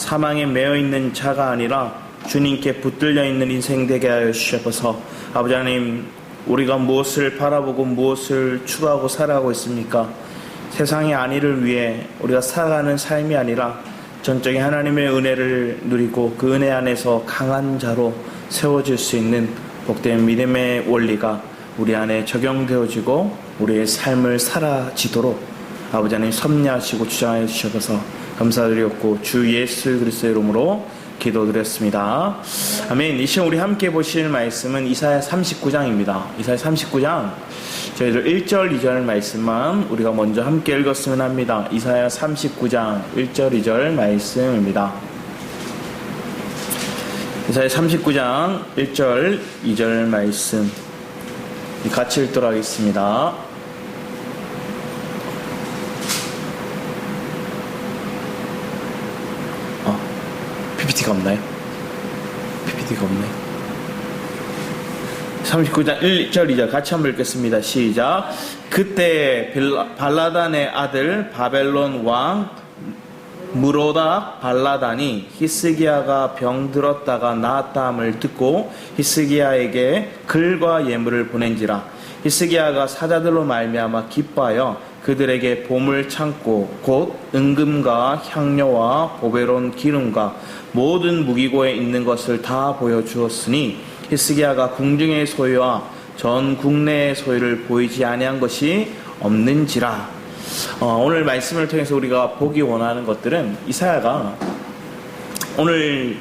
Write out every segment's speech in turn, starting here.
사망에 매여 있는 자가 아니라 주님께 붙들려 있는 인생 되게 하여 주셔서 아버지 하나님, 우리가 무엇을 바라보고 무엇을 추구하고 살아가고 있습니까? 세상의 안위를 위해 우리가 살아가는 삶이 아니라 전적인 하나님의 은혜를 누리고 그 은혜 안에서 강한 자로 세워질 수 있는 복된 믿음의 원리가 우리 안에 적용되어지고 우리의 삶을 살아지도록 아버지 하나님 섭리하시고 주장해 주셔서 감사드렸고 주 예수 그리스도의 이름으로 기도드렸습니다. 아멘. 이 시간 우리 함께 보실 말씀은 이사야 39장입니다. 이사야 39장 저희들 1절 2절 말씀만 우리가 먼저 함께 읽었으면 합니다. 이사야 39장 1절 2절 말씀입니다. 이사야 39장 1절 2절 말씀 같이 읽도록 하겠습니다. PPT가 없나요? PPT가 없나요? 39장 1절 2절 같이 한번 읽겠습니다. 시작. 그때 발라단의 아들 바벨론 왕 무로다 발라단이 히스기야가 병들었다가 나았다함을 듣고 히스기야에게 글과 예물을 보낸지라. 히스기야가 사자들로 말미암아 기뻐하여 그들에게 보물 창고 곧 은금과 향료와 보배로운 기름과 모든 무기고에 있는 것을 다 보여주었으니 히스기야가 궁중의 소유와 전 국내의 소유를 보이지 아니한 것이 없는지라. 오늘 말씀을 통해서 우리가 보기 원하는 것들은 이사야가 오늘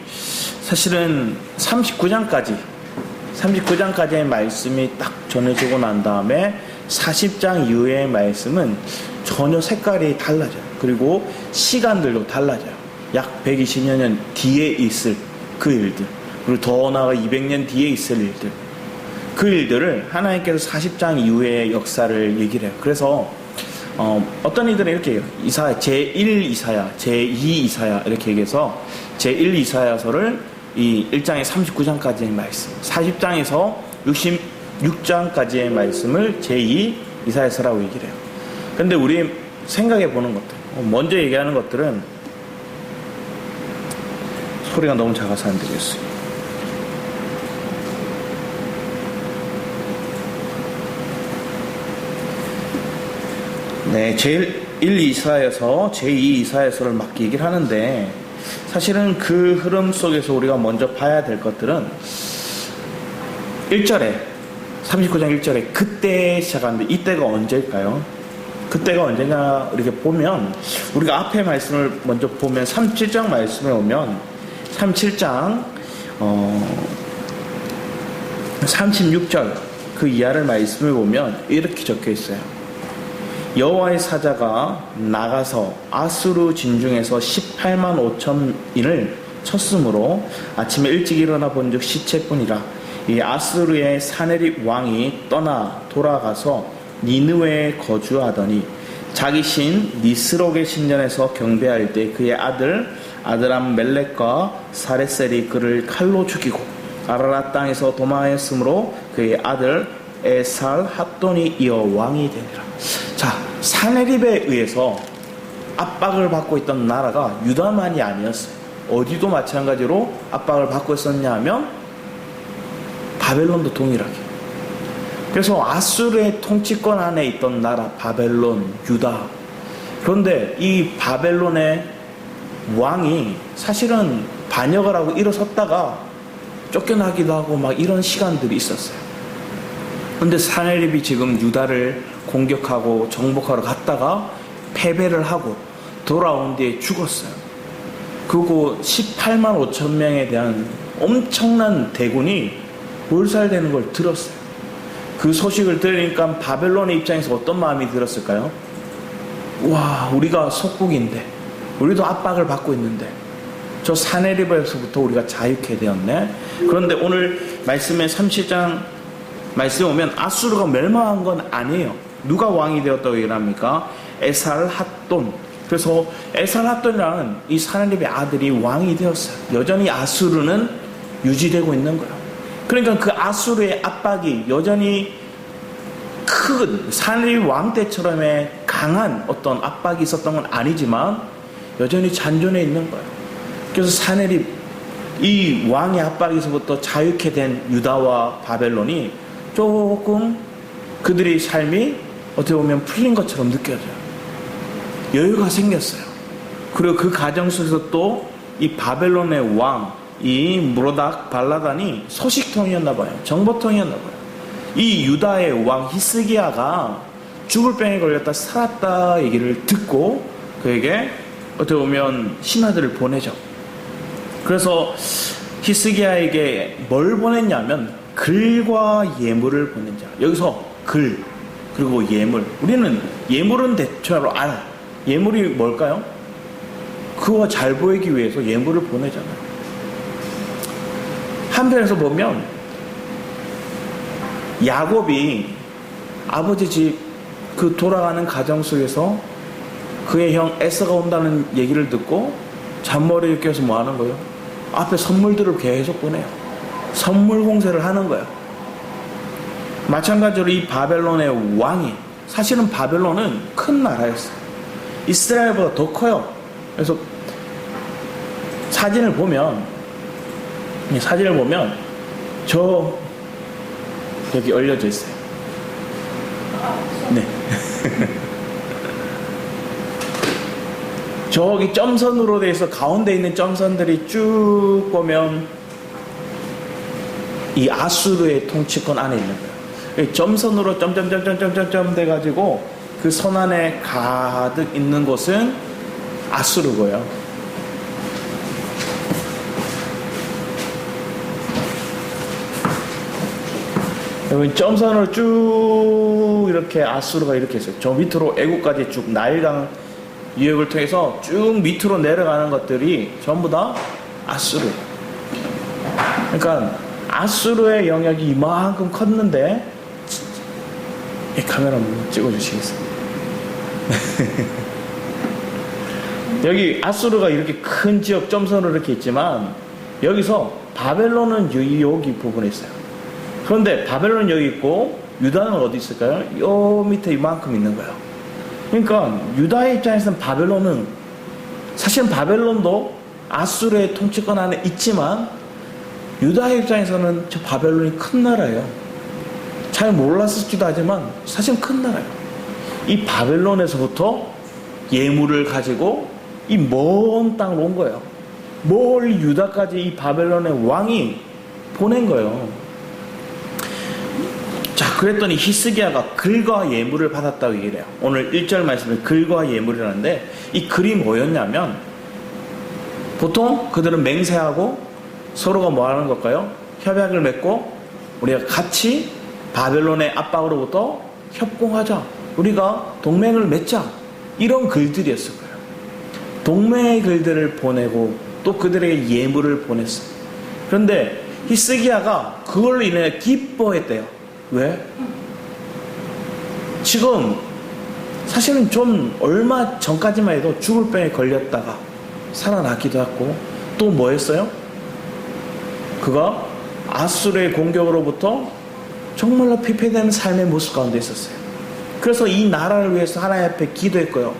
사실은 39장까지의 말씀이 딱 전해지고 난 다음에 40장 이후의 말씀은 전혀 색깔이 달라져요. 그리고 시간들도 달라져요. 약 120여 년 뒤에 있을 그 일들, 그리고 더 나아가 200년 뒤에 있을 일들, 그 일들을 하나님께서 40장 이후의 역사를 얘기를 해요. 그래서 어떤 이들은 이렇게 해요. 이사야, 제1 이사야, 제2 이사야 이렇게 얘기해서 제1 이사야서를 이 1장에 39장까지의 말씀, 40장에서 66장까지의 말씀을 제2 이사야서라고 얘기를 해요. 근데 우리 생각해 보는 것들, 먼저 얘기하는 것들은 소리가 너무 작아서 안 되겠어요. 네, 제1 이사야서, 제2 이사야서를 막 얘기를 하는데 사실은 그 흐름 속에서 우리가 먼저 봐야 될 것들은 1절에 39장 1절에 그때 시작하는데 이때가 언제일까요? 그때가 언제냐 이렇게 보면 우리가 앞에 말씀을 먼저 보면 37장 말씀에 오면 37장 36절 그 이하를 말씀을 보면 이렇게 적혀 있어요. 여호와의 사자가 나가서 아수르 진중에서 18만 5천인을 쳤으므로 아침에 일찍 일어나 본즉 시체뿐이라. 이 아수르의 사네립 왕이 떠나 돌아가서 니느웨에 거주하더니 자기 신 니스록의 신전에서 경배할 때 그의 아들람 멜렉과 사레셀이 그를 칼로 죽이고 아라랏 땅에서 도망하였으므로 그의 아들 에살 핫돈이 이어 왕이 되니라. 자, 사네립에 의해서 압박을 받고 있던 나라가 유다만이 아니었어요. 어디도 마찬가지로 압박을 받고 있었냐 하면 바벨론도 동일하게. 그래서 아수르의 통치권 안에 있던 나라 바벨론, 유다. 그런데 이 바벨론의 왕이 사실은 반역을 하고 일어섰다가 쫓겨나기도 하고 막 이런 시간들이 있었어요. 그런데 사네립이 지금 유다를 공격하고 정복하러 갔다가 패배를 하고 돌아온 뒤에 죽었어요. 그리고 18만 5천 명에 대한 엄청난 대군이 몰살되는 걸 들었어요. 그 소식을 들으니까 바벨론의 입장에서 어떤 마음이 들었을까요? 와, 우리가 속국인데, 우리도 압박을 받고 있는데, 저 사네립에서부터 우리가 자유케 되었네. 그런데 오늘 말씀에 37장 말씀에 오면 아수르가 멸망한 건 아니에요. 누가 왕이 되었다고 얘기합니까? 에살 핫돈. 그래서 에살 핫돈이라는 이 사네립의 아들이 왕이 되었어요. 여전히 아수르는 유지되고 있는 거예요. 그러니까 그 아수르의 압박이 여전히 큰 사네립 왕 때처럼의 강한 어떤 압박이 있었던 건 아니지만 여전히 잔존해 있는 거예요. 그래서 사내립, 이 왕의 압박에서부터 자유케 된 유다와 바벨론이 조금 그들의 삶이 어떻게 보면 풀린 것처럼 느껴져요. 여유가 생겼어요. 그리고 그 과정 속에서 또 이 바벨론의 왕, 이 무로닥 발라단이 소식통이었나 봐요. 정보통이었나 봐요. 이 유다의 왕 히스기야가 죽을 병에 걸렸다 살았다 얘기를 듣고 그에게 어떻게 보면 신하들을 보내죠. 그래서 히스기야에게 뭘 보냈냐면 글과 예물을 보낸자. 여기서 글 그리고 예물. 우리는 예물은 대체로 알아. 예물이 뭘까요? 그와 잘 보이기 위해서 예물을 보내잖아요. 한편에서 보면 야곱이 아버지 집 그 돌아가는 가정 속에서 그의 형 에서가 온다는 얘기를 듣고 잔머리를 껴서 뭐 하는 거예요? 앞에 선물들을 계속 보내요. 선물 공세를 하는 거예요. 마찬가지로 이 바벨론의 왕이, 사실은 바벨론은 큰 나라였어요. 이스라엘보다 더 커요. 그래서 사진을 보면 저 여기 올려져 있어요. 네. 저기 점선으로 돼서 가운데 있는 점선들이 쭉 보면 이 아수르의 통치권 안에 있는 거예요. 점선으로 점점점점점점 돼가지고 그 선 안에 가득 있는 곳은 아수르고요. 여러분 점선으로 쭉 이렇게 아수르가 이렇게 있어요. 저 밑으로 애국까지 쭉 나일강 유역을 통해서 쭉 밑으로 내려가는 것들이 전부 다 아수르예요. 그러니까 아수르의 영역이 이만큼 컸는데, 이 카메라 한번 찍어주시겠습니다. 여기 아수르가 이렇게 큰 지역 점선으로 이렇게 있지만 여기서 바벨론은 여기 부분에 있어요. 그런데 바벨론은 여기 있고 유다는 어디 있을까요? 요 밑에 이만큼 있는 거예요. 그러니까 유다의 입장에서는 바벨론은, 사실은 바벨론도 아수르의 통치권 안에 있지만 유다의 입장에서는 저 바벨론이 큰 나라예요. 잘 몰랐을지도 하지만 사실은 큰 나라예요. 이 바벨론에서부터 예물을 가지고 이 먼 땅으로 온 거예요. 멀리 유다까지 이 바벨론의 왕이 보낸 거예요. 자, 그랬더니 히스기야가 글과 예물을 받았다고 얘기를 해요. 오늘 1절 말씀에 글과 예물이라는데, 이 글이 뭐였냐면, 보통 그들은 맹세하고 서로가 뭐 하는 걸까요? 협약을 맺고 우리가 같이 바벨론의 압박으로부터 협공하자, 우리가 동맹을 맺자, 이런 글들이었을 거예요. 동맹의 글들을 보내고 또 그들에게 예물을 보냈어요. 그런데 히스기야가 그걸로 인해 기뻐했대요. 왜? 지금 사실은 좀 얼마 전까지만 해도 죽을 병에 걸렸다가 살아났기도 했고, 또 뭐 했어요? 그가 아수르의 공격으로부터 정말로 피폐되는 삶의 모습 가운데 있었어요. 그래서 이 나라를 위해서 하나님 앞에 기도했고요,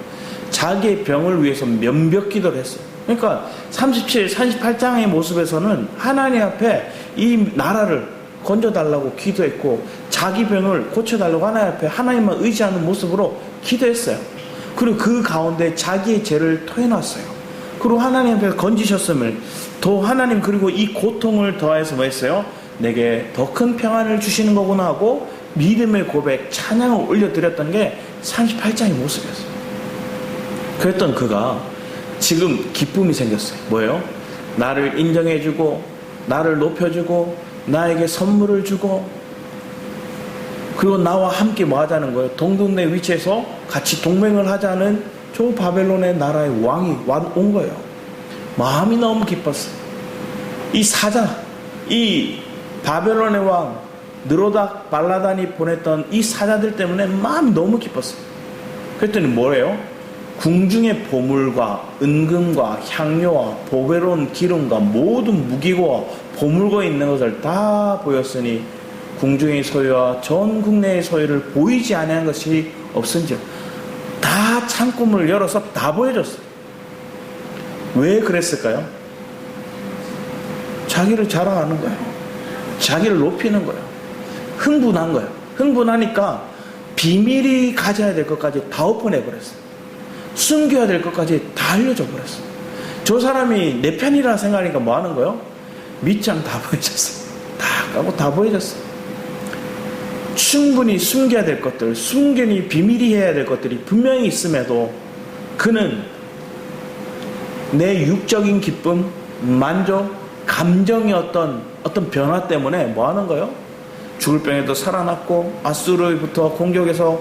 자기의 병을 위해서 면벽 기도를 했어요. 그러니까 38장의 모습에서는 하나님 앞에 이 나라를 건져달라고 기도했고, 자기 병을 고쳐달라고 하나님 앞에 하나님만 의지하는 모습으로 기도했어요. 그리고 그 가운데 자기의 죄를 토해놨어요. 그리고 하나님 앞에 건지셨음을, 더 하나님, 그리고 이 고통을 더해서 뭐 했어요? 내게 더 큰 평안을 주시는 거구나 하고 믿음의 고백, 찬양을 올려드렸던 게 38장의 모습이었어요. 그랬던 그가 지금 기쁨이 생겼어요. 뭐예요? 나를 인정해주고 나를 높여주고 나에게 선물을 주고, 그리고 나와 함께 뭐 하자는 거예요? 동등의 위치에서 같이 동맹을 하자는 저 바벨론의 나라의 왕이 온 거예요. 마음이 너무 기뻤어요. 이 사자, 이 바벨론의 왕 느로닥 발라단이 보냈던 이 사자들 때문에 마음이 너무 기뻤어요. 그랬더니 뭐래요? 궁중의 보물과 은금과 향료와 보배로운 기름과 모든 무기고와 보물고 있는 것을 다 보였으니 궁중의 소유와 전 국내의 소유를 보이지 아니한 것이 없은지라. 다 창고문을 열어서 다 보여줬어요. 왜 그랬을까요? 자기를 자랑하는 거예요. 자기를 높이는 거예요. 흥분한 거예요. 흥분하니까 비밀이 가져야 될 것까지 다 오픈해버렸어요. 숨겨야 될 것까지 다 알려줘 버렸어요. 저 사람이 내 편이라 생각하니까 뭐 하는 거예요? 밑장 다 보여줬어요. 다 까고 다 보여줬어요. 충분히 숨겨야 될 것들, 숨겨니 비밀이 해야 될 것들이 분명히 있음에도 그는 내 육적인 기쁨, 만족, 감정의 어떤 변화 때문에 뭐 하는 거예요? 죽을 병에도 살아났고 아수르부터 공격에서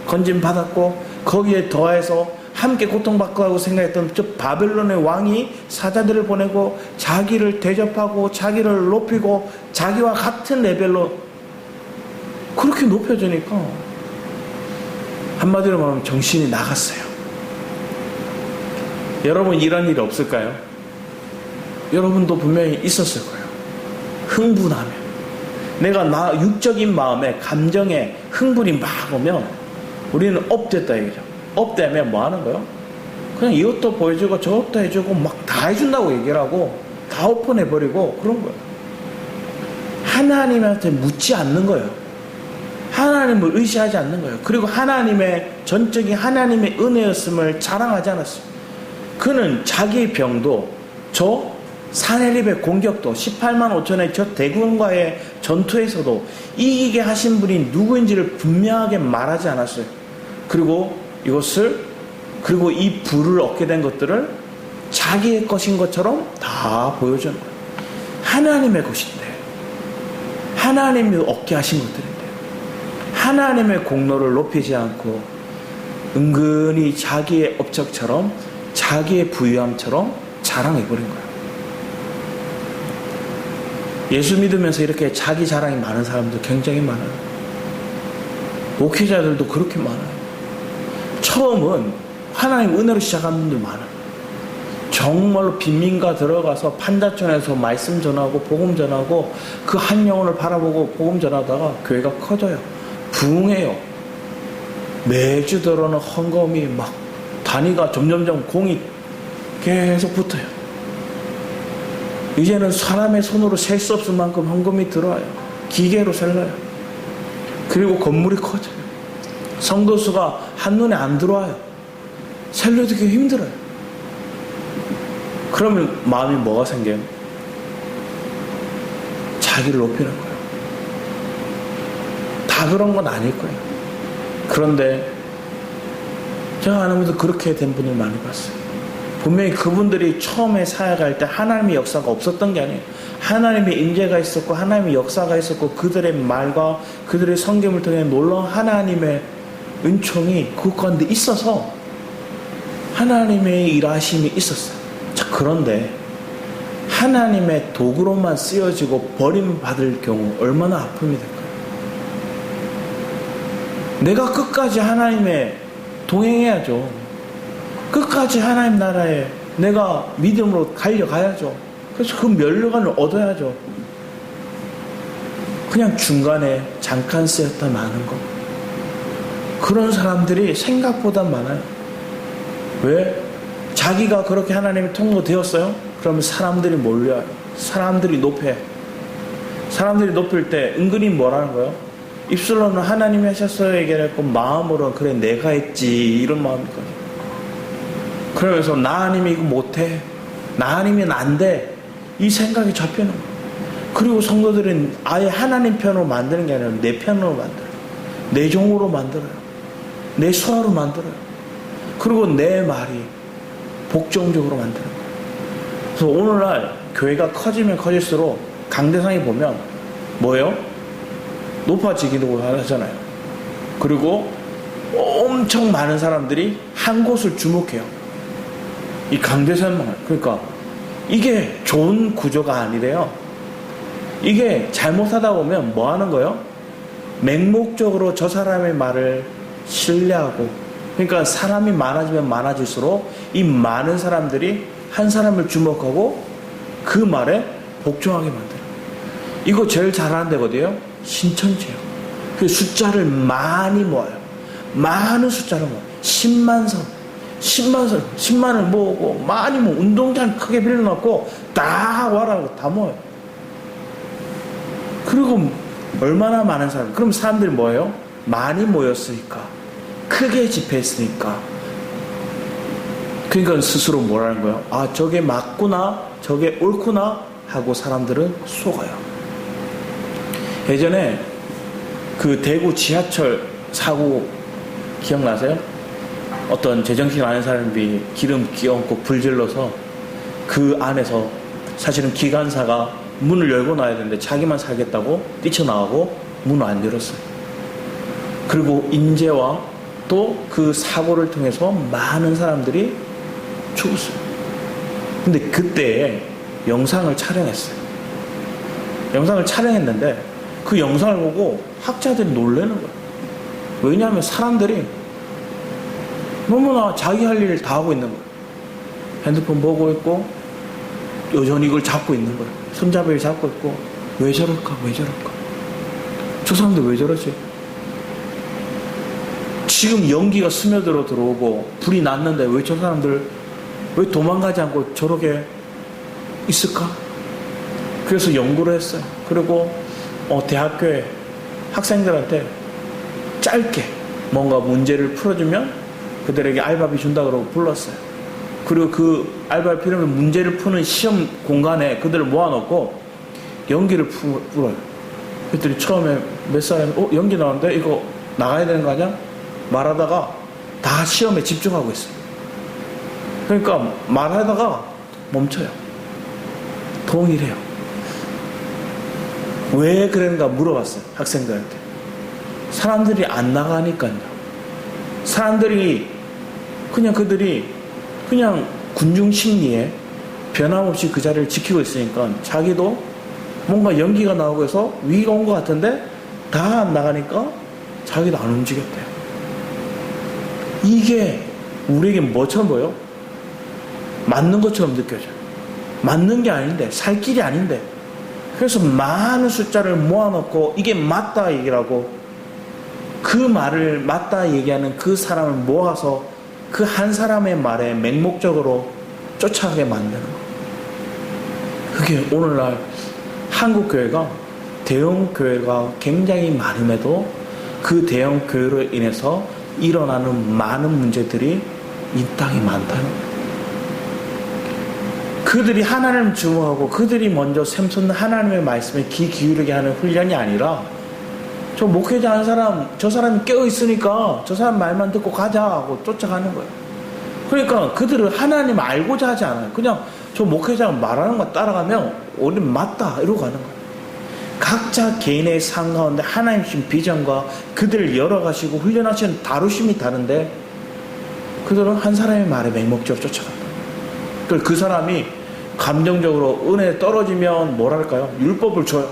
건짐받았고 거기에 더해서 함께 고통받고 하고 생각했던 저 바벨론의 왕이 사자들을 보내고 자기를 대접하고 자기를 높이고 자기와 같은 레벨로 그렇게 높여주니까 한마디로 말하면 정신이 나갔어요. 여러분 이런 일이 없을까요? 여러분도 분명히 있었을 거예요. 흥분하면 내가 나 육적인 마음에 감정에 흥분이 막 오면 우리는 업됐다 얘기죠. 업되면 뭐 하는 거예요? 그냥 이것도 보여주고 저것도 해주고 막 다 해준다고 얘기를 하고 다 오픈해버리고 그런 거예요. 하나님한테 묻지 않는 거예요. 하나님을 의지하지 않는 거예요. 그리고 하나님의 전적인 하나님의 은혜였음을 자랑하지 않았어요. 그는 자기의 병도 저 사내립의 공격도 18만 5천의 저 대군과의 전투에서도 이기게 하신 분이 누구인지를 분명하게 말하지 않았어요. 그리고 이 부를 얻게 된 것들을 자기의 것인 것처럼 다 보여주는 거예요. 하나님의 것인데, 하나님이 얻게 하신 것들인데, 하나님의 공로를 높이지 않고 은근히 자기의 업적처럼 자기의 부유함처럼 자랑해버린 거예요. 예수 믿으면서 이렇게 자기 자랑이 많은 사람도 굉장히 많아요. 목회자들도 그렇게 많아요. 처음은 하나님 은혜로 시작하는 분들 많아요. 정말로 빈민가 들어가서 판자촌에서 말씀 전하고 복음 전하고 그 한 영혼을 바라보고 복음 전하다가 교회가 커져요. 부흥해요. 매주 들어오는 헌금이 막 단위가 점점점 공이 계속 붙어요. 이제는 사람의 손으로 셀 수 없을 만큼 헌금이 들어와요. 기계로 셀러요. 그리고 건물이 커져요. 성도수가 한눈에 안 들어와요. 셀러도 되게 힘들어요. 그러면 마음이 뭐가 생겨요? 자기를 높이는 거예요. 다 그런 건 아닐 거예요. 그런데 제가 아는 분도 그렇게 된 분을 많이 봤어요. 분명히 그분들이 처음에 사역할 때 하나님의 역사가 없었던 게 아니에요. 하나님의 임재가 있었고 하나님의 역사가 있었고 그들의 말과 그들의 성경을 통해 놀라운 하나님의 은총이 그 가운데 있어서 하나님의 일하심이 있었어요. 자, 그런데 하나님의 도구로만 쓰여지고 버림받을 경우 얼마나 아픔이 될까요? 내가 끝까지 하나님의 동행해야죠. 끝까지 하나님 나라에 내가 믿음으로 달려가야죠. 그래서 그 면류관을 얻어야죠. 그냥 중간에 잠깐 쓰였다 마는 거. 그런 사람들이 생각보다 많아요. 왜? 자기가 그렇게 하나님의 통로되었어요? 그러면 사람들이 몰려요. 사람들이 높여. 사람들이 높일 때 은근히 뭐라는 거예요? 입술로는 하나님이 하셨어요 얘기했고 마음으로는 그래 내가 했지 이런 마음이거든요. 그러면서 나 아니면 이거 못해. 나 아니면 안 돼. 이 생각이 잡히는 거예요. 그리고 성도들은 아예 하나님 편으로 만드는 게 아니라 내 편으로 만들어요. 내 종으로 만들어요. 내 수하로 만들어요. 그리고 내 말이 복종적으로 만드는 거예요. 그래서 오늘날 교회가 커지면 커질수록 강대상에 보면 뭐예요? 높아지기도 하잖아요. 그리고 엄청 많은 사람들이 한 곳을 주목해요. 이 강대상만. 그러니까 이게 좋은 구조가 아니래요. 이게 잘못하다 보면 뭐 하는 거예요? 맹목적으로 저 사람의 말을 신뢰하고, 그러니까 사람이 많아지면 많아질수록 이 많은 사람들이 한 사람을 주목하고 그 말에 복종하게 만들어요. 이거 제일 잘하는 데거든요. 신천지예요. 그 숫자를 많이 모아요. 많은 숫자를 모아요. 10만 선, 10만을 모으고 많이 운동장 크게 빌려놓고 다 와라고 다 모아요. 그리고 얼마나 많은 사람, 그럼 사람들이 뭐예요? 많이 모였으니까, 크게 집회했으니까, 그러니까 스스로 뭐라는 거예요? 아, 저게 맞구나, 저게 옳구나 하고 사람들은 속아요. 예전에 그 대구 지하철 사고 기억나세요? 어떤 제정신 아는 사람이 기름 끼얹고 불 질러서 그 안에서 사실은 기관사가 문을 열고 나야 되는데 자기만 살겠다고 뛰쳐나가고 문을 안 열었어요. 그리고 인재와 또 그 사고를 통해서 많은 사람들이 죽었어요. 근데 그때 영상을 촬영했어요. 영상을 촬영했는데 그 영상을 보고 학자들이 놀라는 거예요. 왜냐하면 사람들이 너무나 자기 할 일을 다 하고 있는 거예요. 핸드폰 보고 있고 여전히 이걸 잡고 있는 거예요. 손잡이를 잡고 있고 왜 저럴까 왜 저럴까 저 사람들 왜 저러지? 지금 연기가 스며들어 들어오고 불이 났는데 왜 저 사람들 왜 도망가지 않고 저렇게 있을까? 그래서 연구를 했어요. 그리고 대학교에 학생들한테 짧게 뭔가 문제를 풀어주면 그들에게 알바비 준다 그러고 불렀어요. 그리고 그 알바비 필요하면 문제를 푸는 시험 공간에 그들을 모아놓고 연기를 풀어요. 그랬더니 처음에 몇 사람이 연기 나오는데 이거 나가야 되는 거 아니야? 말하다가 다 시험에 집중하고 있어요. 그러니까 말하다가 멈춰요. 동일해요. 왜 그런가 물어봤어요. 학생들한테. 사람들이 안 나가니까요. 사람들이 그들이 그냥 군중 심리에 변함없이 그 자리를 지키고 있으니까 자기도 뭔가 연기가 나오고 해서 위기가 온 것 같은데 다 안 나가니까 자기도 안 움직였대요. 이게 우리에게 뭐처럼 보여? 맞는 것처럼 느껴져요. 맞는 게 아닌데, 살 길이 아닌데. 그래서 많은 숫자를 모아놓고 이게 맞다 얘기라고 그 말을 맞다 얘기하는 그 사람을 모아서 그 한 사람의 말에 맹목적으로 쫓아가게 만드는 거. 그게 오늘날 한국 교회가 대형 교회가 굉장히 많음에도 그 대형 교회로 인해서 일어나는 많은 문제들이 이 땅에 많다는 거예요. 그들이 하나님을 주목하고 그들이 먼저 샘솟는 하나님의 말씀에 귀 기울이게 하는 훈련이 아니라 저 목회자 한 사람, 저 사람이 깨어있으니까 저 사람 말만 듣고 가자 하고 쫓아가는 거예요. 그러니까 그들은 하나님 알고자 하지 않아요. 그냥 저 목회자가 말하는 거 따라가면 우리는 맞다 이러고 가는 거예요. 각자 개인의 삶 가운데 하나님 주신 비전과 그들을 열어가시고 훈련하시는 다루심이 다른데 그들은 한 사람의 말에 맹목적으로 쫓아간다. 그 사람이 감정적으로 은혜 떨어지면 뭐랄까요? 율법을 줘요.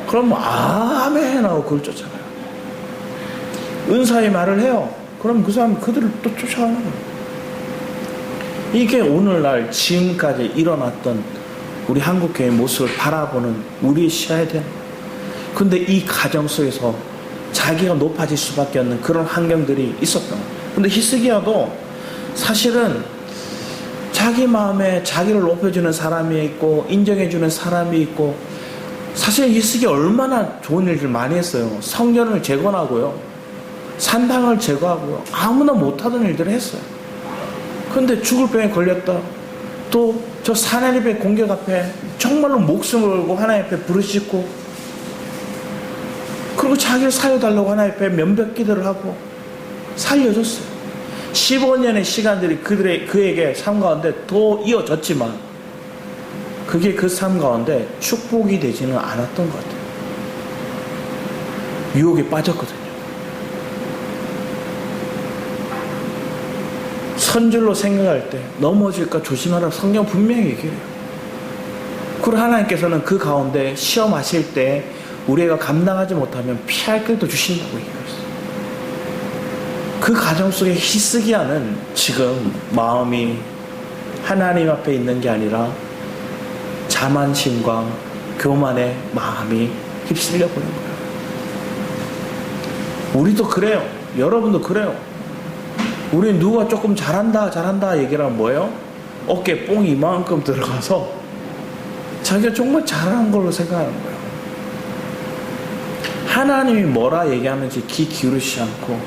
그럼 아멘 하고 그걸 쫓아가요. 은사의 말을 해요. 그럼 그 사람이 그들을 또 쫓아가는 거예요. 이게 오늘날 지금까지 일어났던 우리 한국교회의 모습을 바라보는 우리의 시야에 되는 거예요. 근데 이 가정 속에서 자기가 높아질 수밖에 없는 그런 환경들이 있었던 거예요. 근데 히스기야도 사실은 자기 마음에 자기를 높여주는 사람이 있고 인정해주는 사람이 있고 사실 히스기야 얼마나 좋은 일들 많이 했어요. 성전을 재건하고요. 산당을 제거하고요. 아무나 못하던 일들을 했어요. 근데 죽을 병에 걸렸다. 또 저 하나님의 공격 앞에 정말로 목숨을 걸고 하나님 앞에 부르짖고 그리고 자기를 살려달라고 하나님 앞에 면벽 기도를 하고 살려줬어요. 15년의 시간들이 그에게 삶 가운데 더 이어졌지만 그게 그 삶 가운데 축복이 되지는 않았던 것 같아요. 유혹에 빠졌거든요. 선줄로 생각할 때 넘어질까 조심하라고 성경 분명히 얘기해요. 그리고 하나님께서는 그 가운데 시험하실 때 우리가 감당하지 못하면 피할 길도 주신다고 얘기했어요. 그 가정 속에 히스기야는 지금 마음이 하나님 앞에 있는 게 아니라 자만심과 교만의 마음이 휩쓸려 보는 거예요. 우리도 그래요. 여러분도 그래요. 우리 누가 조금 잘한다 얘기를 하면 뭐예요? 어깨 뽕이 이만큼 들어가서 자기가 정말 잘하는 걸로 생각하는 거예요. 하나님이 뭐라 얘기하는지 귀 기울이지 않고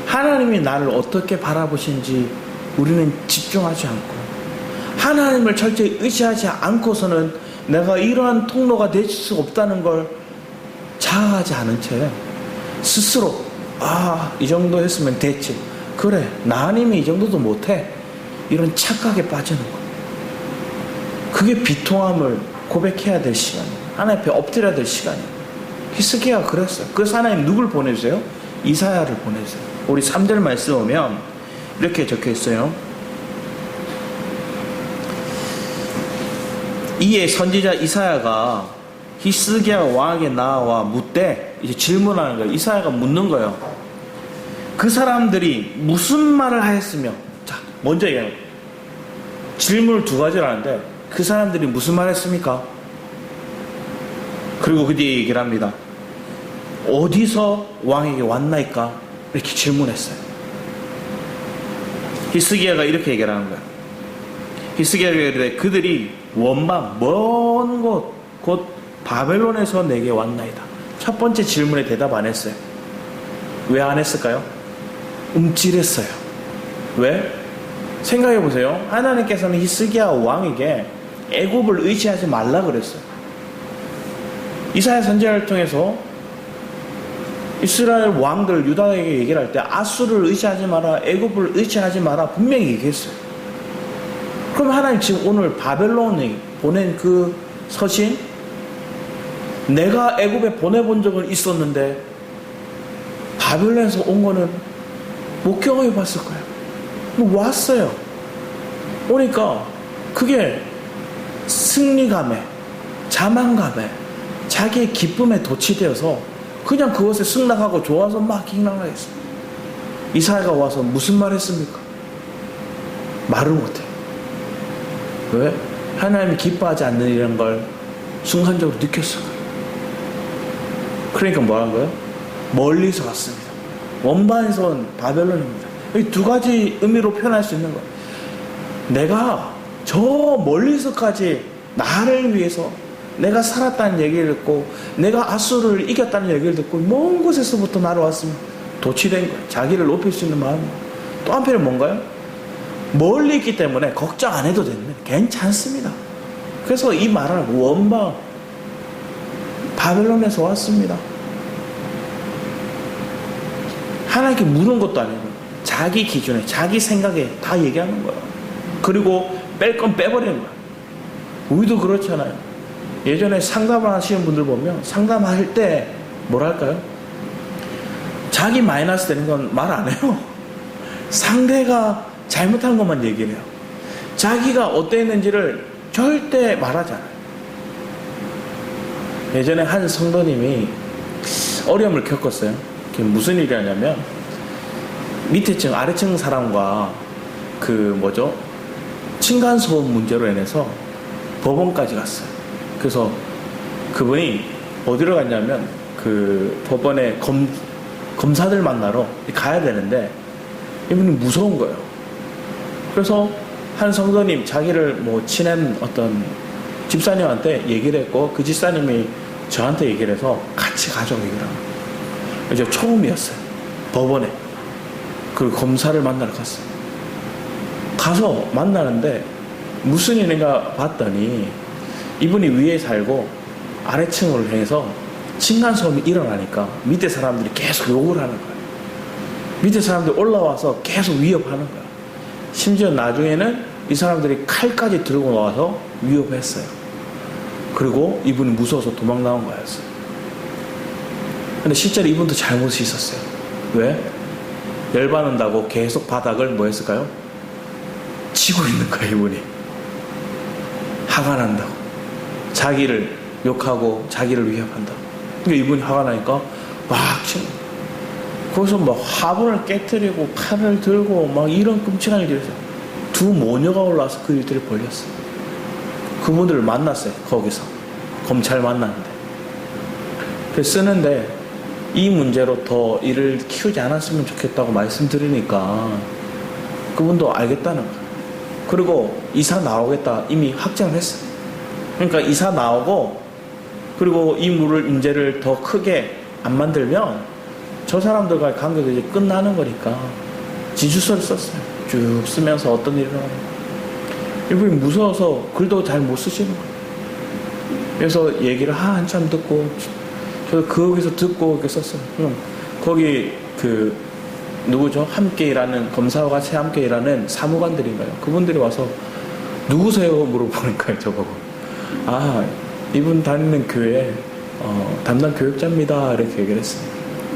하나님이 나를 어떻게 바라보시는지 우리는 집중하지 않고 하나님을 철저히 의지하지 않고서는 내가 이러한 통로가 될 수 없다는 걸 자각하지 않은 채 스스로 이 정도 했으면 됐지. 그래, 나 아니면 이 정도도 못해. 이런 착각에 빠지는 거예요. 그게 비통함을 고백해야 될 시간이에요. 하나님 앞에 엎드려야 될 시간이에요. 히스기야가 그랬어요. 그래서 하나님 누굴 보내주세요? 이사야를 보내주세요. 우리 3절 말씀 보면 이렇게 적혀 있어요. 이에 선지자 이사야가 히스기야 왕에게 나와 묻되, 이제 질문하는 거예요. 이사야가 묻는 거예요. 그 사람들이 무슨 말을 하였으며, 자, 먼저 얘기해요. 질문을 두 가지를 하는데, 그 사람들이 무슨 말을 했습니까? 그리고 그 뒤에 얘기를 합니다. 어디서 왕에게 왔나이까? 이렇게 질문했어요. 히스기야가 이렇게 얘기를 하는 거예요. 히스기야가 이르되 그들이 원방 먼 곳 곧 바벨론에서 내게 왔나이다. 첫 번째 질문에 대답 안 했어요. 왜 안 했을까요? 움찔했어요. 왜? 생각해 보세요. 하나님께서는 히스기야 왕에게 애굽을 의지하지 말라 그랬어요. 이사야 선지자를 통해서 이스라엘 왕들 유다에게 얘기를 할 때 아수르를 의지하지 마라, 애굽을 의지하지 마라 분명히 얘기했어요. 그럼 하나님 지금 오늘 바벨론에 보낸 그 서신, 내가 애굽에 보내본 적은 있었는데 바벨론에서 온 거는 못 경험해 봤을 거예요. 뭐 왔어요. 오니까 그게 승리감에, 자만감에, 자기의 기쁨에 도취되어서 그냥 그것에 승낙하고 좋아서 막 킹랑하겠어요. 이사야가 와서 무슨 말 했습니까? 말을 못해. 왜? 하나님이 기뻐하지 않는 이런 걸 순간적으로 느꼈을 거예요. 그러니까 뭐 한 거예요? 멀리서 왔습니다. 원반에서 온 바벨론입니다. 이 두 가지 의미로 표현할 수 있는 거예요. 내가 저 멀리서까지 나를 위해서 내가 살았다는 얘기를 듣고 내가 아수르를 이겼다는 얘기를 듣고 먼 곳에서부터 나를 왔으면 도취된 거예요. 자기를 높일 수 있는 마음. 또 한편은 뭔가요? 멀리 있기 때문에 걱정 안 해도 됩니다. 괜찮습니다. 그래서 이 말을 원방 바벨론에서 왔습니다. 하나님께 물은 것도 아니고 자기 기준에 자기 생각에 다 얘기하는 거예요. 그리고 뺄 건 빼버리는 거예요. 우리도 그렇잖아요. 예전에 상담을 하시는 분들 보면 상담할 때 뭐랄까요? 자기 마이너스 되는 건 말 안 해요. 상대가 잘못한 것만 얘기를 해요. 자기가 어땠는지를 절대 말하지 않아요. 예전에 한 성도님이 어려움을 겪었어요. 그게 무슨 일이냐면 밑에 층 아래층 사람과 층간소음 문제로 인해서 법원까지 갔어요. 그래서 그분이 어디로 갔냐면 그 법원에 검사들 만나러 가야 되는데 이분이 무서운 거예요. 그래서 한 성도님 자기를 친한 어떤 집사님한테 얘기를 했고 그 집사님이 저한테 얘기를 해서 같이 가자고 얘기를 하고 이제 처음이었어요. 법원에 그리고 검사를 만나러 갔어요. 가서 만나는데 무슨 일인가 봤더니 이분이 위에 살고 아래층으로 해서 층간소음이 일어나니까 밑에 사람들이 계속 욕을 하는 거예요. 밑에 사람들이 올라와서 계속 위협하는 거예요. 심지어 나중에는 이 사람들이 칼까지 들고 나와서 위협했어요. 그리고 이분이 무서워서 도망 나온 거였어요. 근데 실제로 이분도 잘못이 있었어요. 왜? 열받는다고 계속 바닥을 뭐 했을까요? 치고 있는 거예요, 이분이. 화가 난다고. 자기를 욕하고 자기를 위협한다고. 그러니까 이분이 화가 나니까 막 치는 거예요. 거기서 막 화분을 깨뜨리고 칼을 들고 막 이런 끔찍한 일들이 있어요. 두 모녀가 올라와서 그 일들을 벌였어요. 그분들을 만났어요. 거기서. 검찰 만났는데. 그래서 쓰는데 이 문제로 더 일을 키우지 않았으면 좋겠다고 말씀드리니까 그분도 알겠다는 거예요. 그리고 이사 나오겠다 이미 확정을 했어요. 그러니까 이사 나오고 그리고 이 문제를 더 크게 안 만들면 저 사람들과의 관계도 이제 끝나는 거니까 지주서를 썼어요. 쭉 쓰면서 어떤 일을 하는 이분이 무서워서 글도 잘 못 쓰시는 거예요. 그래서 얘기를 한참 듣고 저 거기서 듣고 이렇게 썼어요. 그럼 거기 그 누구죠? 함께 일하는 검사와 같이 함께 일하는 사무관들인가요? 그분들이 와서 누구세요? 물어보는 거예요. 저보고. 아, 이분 다니는 교회 담당 교육자입니다. 이렇게 얘기를 했어요.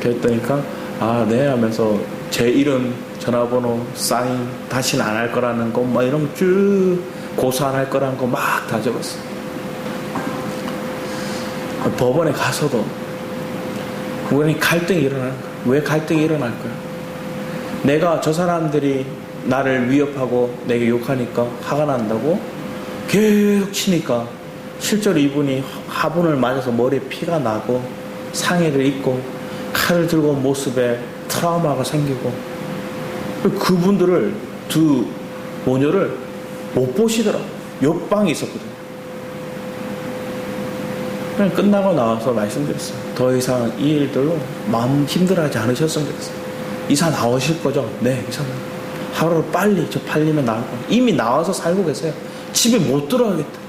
그랬더니까 아, 네 하면서 제 이름, 전화번호, 사인 다시는 안 할 거라는 거 막 이런 거 쭉 고소 안 할 거라는 거 막 다 적었어요. 법원에 가서도 우리는 갈등이 일어나는 거야. 왜 갈등이 일어날 거야? 내가 저 사람들이 나를 위협하고 내게 욕하니까 화가 난다고 계속 치니까 실제로 이분이 화분을 맞아서 머리에 피가 나고 상해를 입고 칼을 들고 온 모습에 트라우마가 생기고 그분들을 두 모녀를 못 보시더라고. 옆방에 있었거든요. 그냥 끝나고 나와서 말씀드렸어요. 더 이상 이 일들로 마음 힘들어하지 않으셨으면 좋겠어요. 이사 나오실 거죠? 네, 이사 하루를 빨리 저 팔리면 나올 거예요. 이미 나와서 살고 계세요. 집에 못 들어가겠다.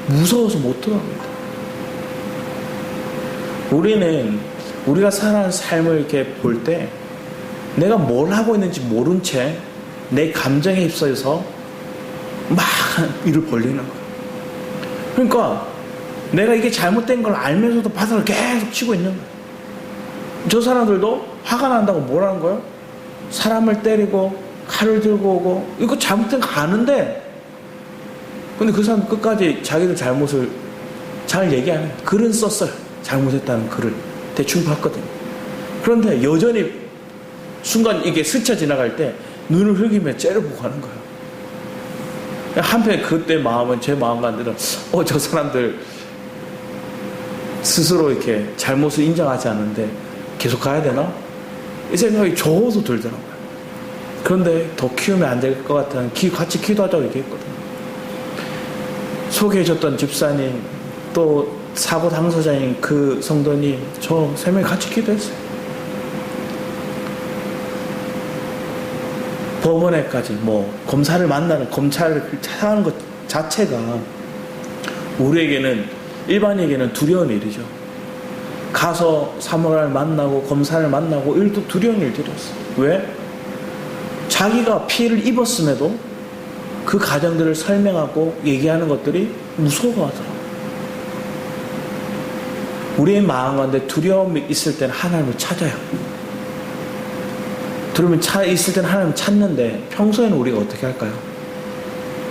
무서워서 못 들어가겠다. 우리는 우리가 살아가는 삶을 이렇게 볼 때 내가 뭘 하고 있는지 모른 채 내 감정에 휩싸여서 막 일을 벌리는 거예요. 그러니까 내가 이게 잘못된 걸 알면서도 바닥을 계속 치고 있는 거예요. 저 사람들도 화가 난다고 뭐라는 거예요? 사람을 때리고 칼을 들고 오고 이거 잘못된 거 아는데 근데 그 사람 끝까지 자기들 잘못을 잘 얘기 안 해요. 글은 썼어요. 잘못했다는 글을 대충 봤거든요. 그런데 여전히 순간 이게 스쳐 지나갈 때 눈을 흘기며 째려보고 하는 거예요. 한편 그때 마음은 제 마음간들은 저 사람들 스스로 이렇게 잘못을 인정하지 않는데 계속 가야 되나? 이 생각이 적어도 들더라고요. 그런데 더 키우면 안 될 것 같다는 같이 기도하자고 얘기했거든요. 소개해줬던 집사님 또 사고 당사자인 그 성도님 저 세 명이 같이 기도했어요. 법원에까지 검사를 만나는 검찰을 찾아가는 것 자체가 우리에게는 일반인에게는 두려운 일이죠. 가서 사무관을 만나고 검사를 만나고 일도 두려운 일들이었어요. 왜? 자기가 피해를 입었음에도 그 가정들을 설명하고 얘기하는 것들이 무서워하더라고요. 우리의 마음 가운데 두려움이 있을 때는 하나님을 찾아요. 두려움이 있을 때는 하나님을 찾는데 평소에는 우리가 어떻게 할까요?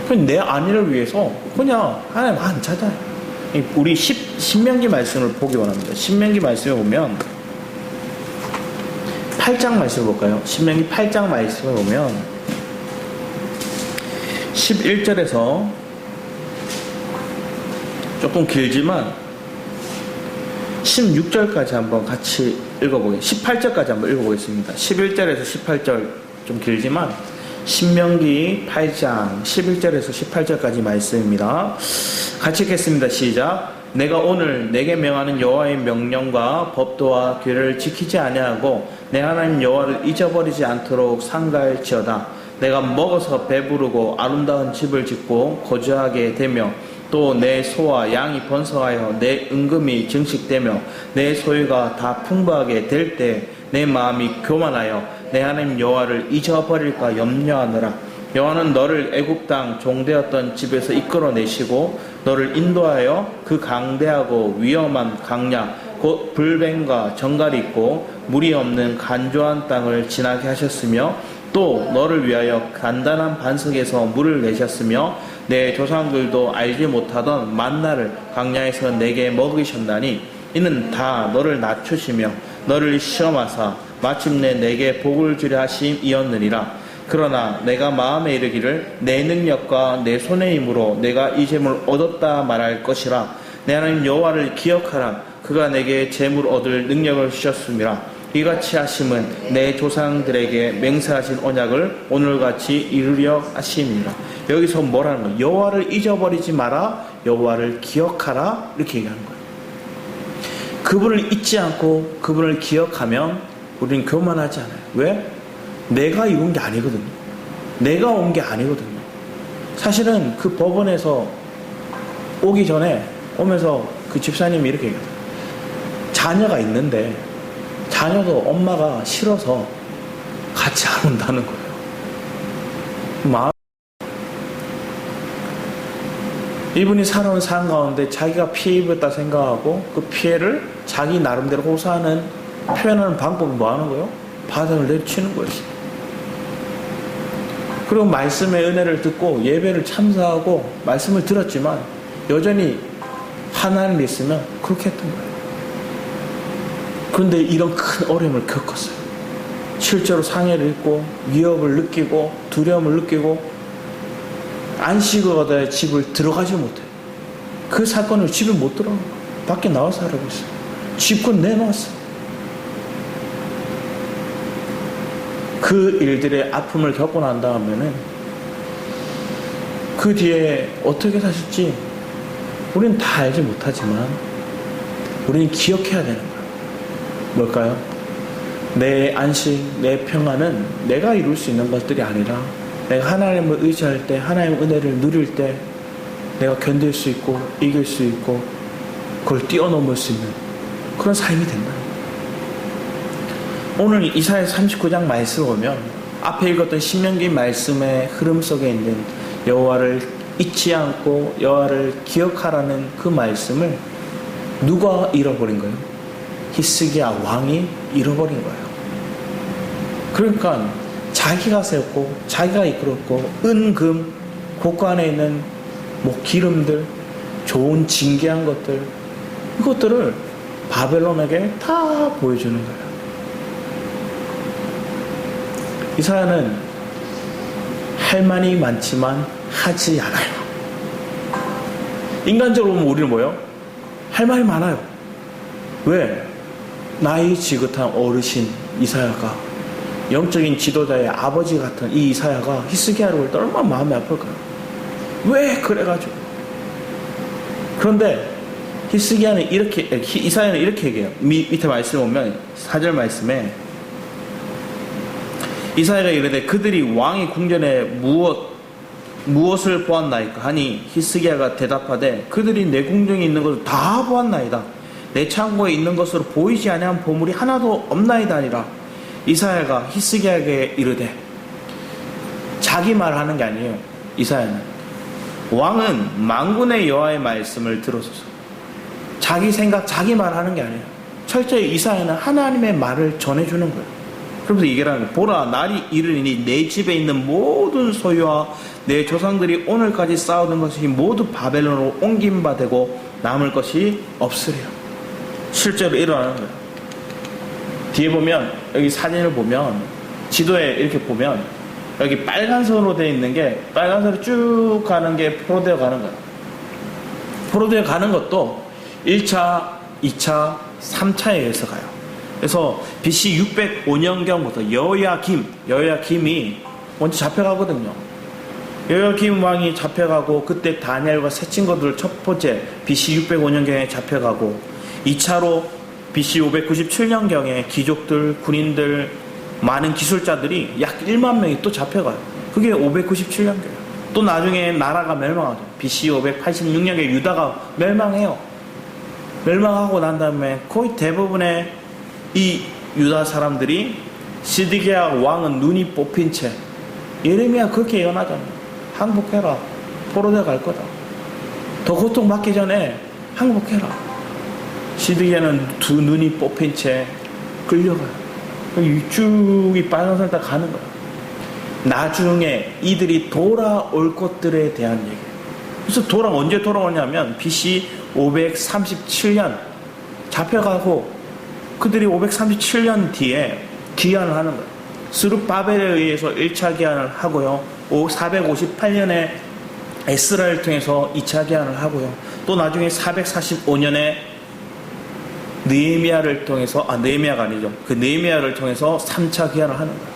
그냥 내 안위를 위해서 그냥 하나님 안 찾아요. 우리 신명기 말씀을 보기 원합니다. 신명기 말씀에 보면 8장 말씀을 볼까요? 신명기 8장 말씀을 보면 11절에서 조금 길지만 16절까지 한번 같이 읽어보겠습니다. 18절까지 한번 읽어보겠습니다. 11절에서 18절 좀 길지만 신명기 8장 11절에서 18절까지 말씀입니다. 같이 읽겠습니다. 시작. 내가 오늘 내게 명하는 여호와의 명령과 법도와 규례를 지키지 아니하고 내 하나님 여호와를 잊어버리지 않도록 상가할지어다. 내가 먹어서 배부르고 아름다운 집을 짓고 거주하게 되며 또 내 소와 양이 번성하여 내 은금이 증식되며 내 소유가 다 풍부하게 될 때 내 마음이 교만하여 내 하나님 여호와를 잊어버릴까 염려하느라. 여호와는 너를 애굽 땅 종되었던 집에서 이끌어내시고 너를 인도하여 그 강대하고 위험한 강야 곧 불뱀과 정갈이 있고 물이 없는 간조한 땅을 지나게 하셨으며 또 너를 위하여 단단한 반석에서 물을 내셨으며 내 조상들도 알지 못하던 만나를 광야에서 내게 먹이셨나니 이는 다 너를 낮추시며 너를 시험하사 마침내 내게 복을 주려 하심이었느니라. 그러나 내가 마음에 이르기를 내 능력과 내 손의 힘으로 내가 이 재물을 얻었다 말할 것이라. 내 하나님 여호와를 기억하라. 그가 내게 재물 얻을 능력을 주셨음이라. 이같이 하심은 내 조상들에게 맹세하신 언약을 오늘같이 이루려 하심이라. 여기서 뭐라는 거예요? 여호와를 잊어버리지 마라. 여호와를 기억하라. 이렇게 얘기하는 거예요. 그분을 잊지 않고 그분을 기억하면 우리는 교만하지 않아요. 왜? 내가 이룬 게 아니거든요. 내가 온 게 아니거든요. 사실은 그 법원에서 오기 전에 오면서 그 집사님이 이렇게 얘기해요. 자녀가 있는데 자녀도 엄마가 싫어서 같이 안 온다는 거예요. 마음 이분이 살아온 삶 가운데 자기가 피해 입었다 생각하고 그 피해를 자기 나름대로 호소하는 표현하는 방법이 뭐 하는 거예요? 바닥을 내리치는 거였어요. 그리고 말씀의 은혜를 듣고 예배를 참석하고 말씀을 들었지만 여전히 하나님이 있으면 그렇게 했던 거예요. 그런데 이런 큰 어려움을 겪었어요. 실제로 상해를 입고 위협을 느끼고 두려움을 느끼고 안식을 얻어야 집을 들어가지 못해요. 그 사건을 집에 못 들어가고 밖에 나와서 하라고 했어요. 집권 내놓았어요. 그 일들의 아픔을 겪고 난 다음에는 그 뒤에 어떻게 사실지 우리는 다 알지 못하지만 우리는 기억해야 되는 거예요. 뭘까요? 내 안식, 내 평안은 내가 이룰 수 있는 것들이 아니라 내가 하나님을 의지할 때, 하나님의 은혜를 누릴 때 내가 견딜 수 있고 이길 수 있고 그걸 뛰어넘을 수 있는 그런 삶이 된다. 오늘 이사야 39장 말씀을 보면 앞에 읽었던 신명기 말씀의 흐름 속에 있는 여호와를 잊지 않고 여호와를 기억하라는 그 말씀을 누가 잃어버린 거예요? 히스기야 왕이 잃어버린 거예요. 그러니까 자기가 세웠고 자기가 이끌었고 은금 곳간에 있는 뭐 기름들 좋은 징계한 것들 이것들을 바벨론에게 다 보여주는 거예요. 이사야는 할 말이 많지만 하지 않아요. 인간적으로 보면 우리는 뭐예요? 할 말이 많아요. 왜? 나이 지긋한 어르신 이사야가 영적인 지도자의 아버지 같은 이 이사야가 히스기야를 볼 때 얼마나 마음이 아플까요? 왜 그래가지고? 그런데 히스기야는 이렇게, 이사야는 이렇게 얘기해요. 밑에 말씀을 보면 4절 말씀에 이사야가 이르되 그들이 왕의 궁전에 무엇을 보았나이까 하니 히스기야가 대답하되 그들이 내 궁정에 있는 것을 다 보았나이다. 내 창고에 있는 것으로 보이지 아니한 보물이 하나도 없나이다 아니라. 이사야가 히스기야에게 이르되 자기 말하는 게 아니에요. 이사야는 왕은 만군의 여호와의 말씀을 들어서서 자기 생각 자기 말하는 게 아니에요. 철저히 이사야는 하나님의 말을 전해주는 거예요. 그러면서 얘기를 하는 거예요. 보라 날이 이르리니 내 집에 있는 모든 소유와 내 조상들이 오늘까지 쌓아둔 것이 모두 바벨론으로 옮긴 바 되고 남을 것이 없으리라. 실제로 일어나는 거예요. 뒤에 보면 여기 사진을 보면 지도에 이렇게 보면 여기 빨간 선으로 되어 있는 게 빨간 선으로 쭉 가는 게 포로되어 가는 거예요. 포로되어 가는 것도 1차, 2차, 3차에 의해서 가요. 그래서 BC 605년경부터 여호야김이 먼저 잡혀가거든요. 여호야김 왕이 잡혀가고 그때 다니엘과 세 친구들 첫 번째 BC 605년경에 잡혀가고 2차로 BC 597년경에 귀족들, 군인들, 많은 기술자들이 약 1만 명이 또 잡혀가요. 그게 597년경이에요. 또 나중에 나라가 멸망하죠. BC 586년경에 유다가 멸망해요. 멸망하고 난 다음에 거의 대부분의 이 유다 사람들이 시드기야 왕은 눈이 뽑힌 채 예레미야 그렇게 예언하잖아요. 항복해라. 포로되 갈 거다. 더 고통받기 전에 항복해라. 시드기야는 두 눈이 뽑힌 채 끌려가요. 쭉 이 빨간색 다 가는 거예요. 나중에 이들이 돌아올 것들에 대한 얘기예요. 그래서 언제 돌아오냐면 BC 537년 잡혀가고 그들이 537년 뒤에 귀환을 하는 거예요. 스룹바벨에 의해서 1차 귀환을 하고요. 458년에 에스라를 통해서 2차 귀환을 하고요. 또 나중에 445년에 느헤미야를 통해서 느헤미야가 아니죠. 그 느헤미야를 통해서 3차 귀환을 하는 거예요.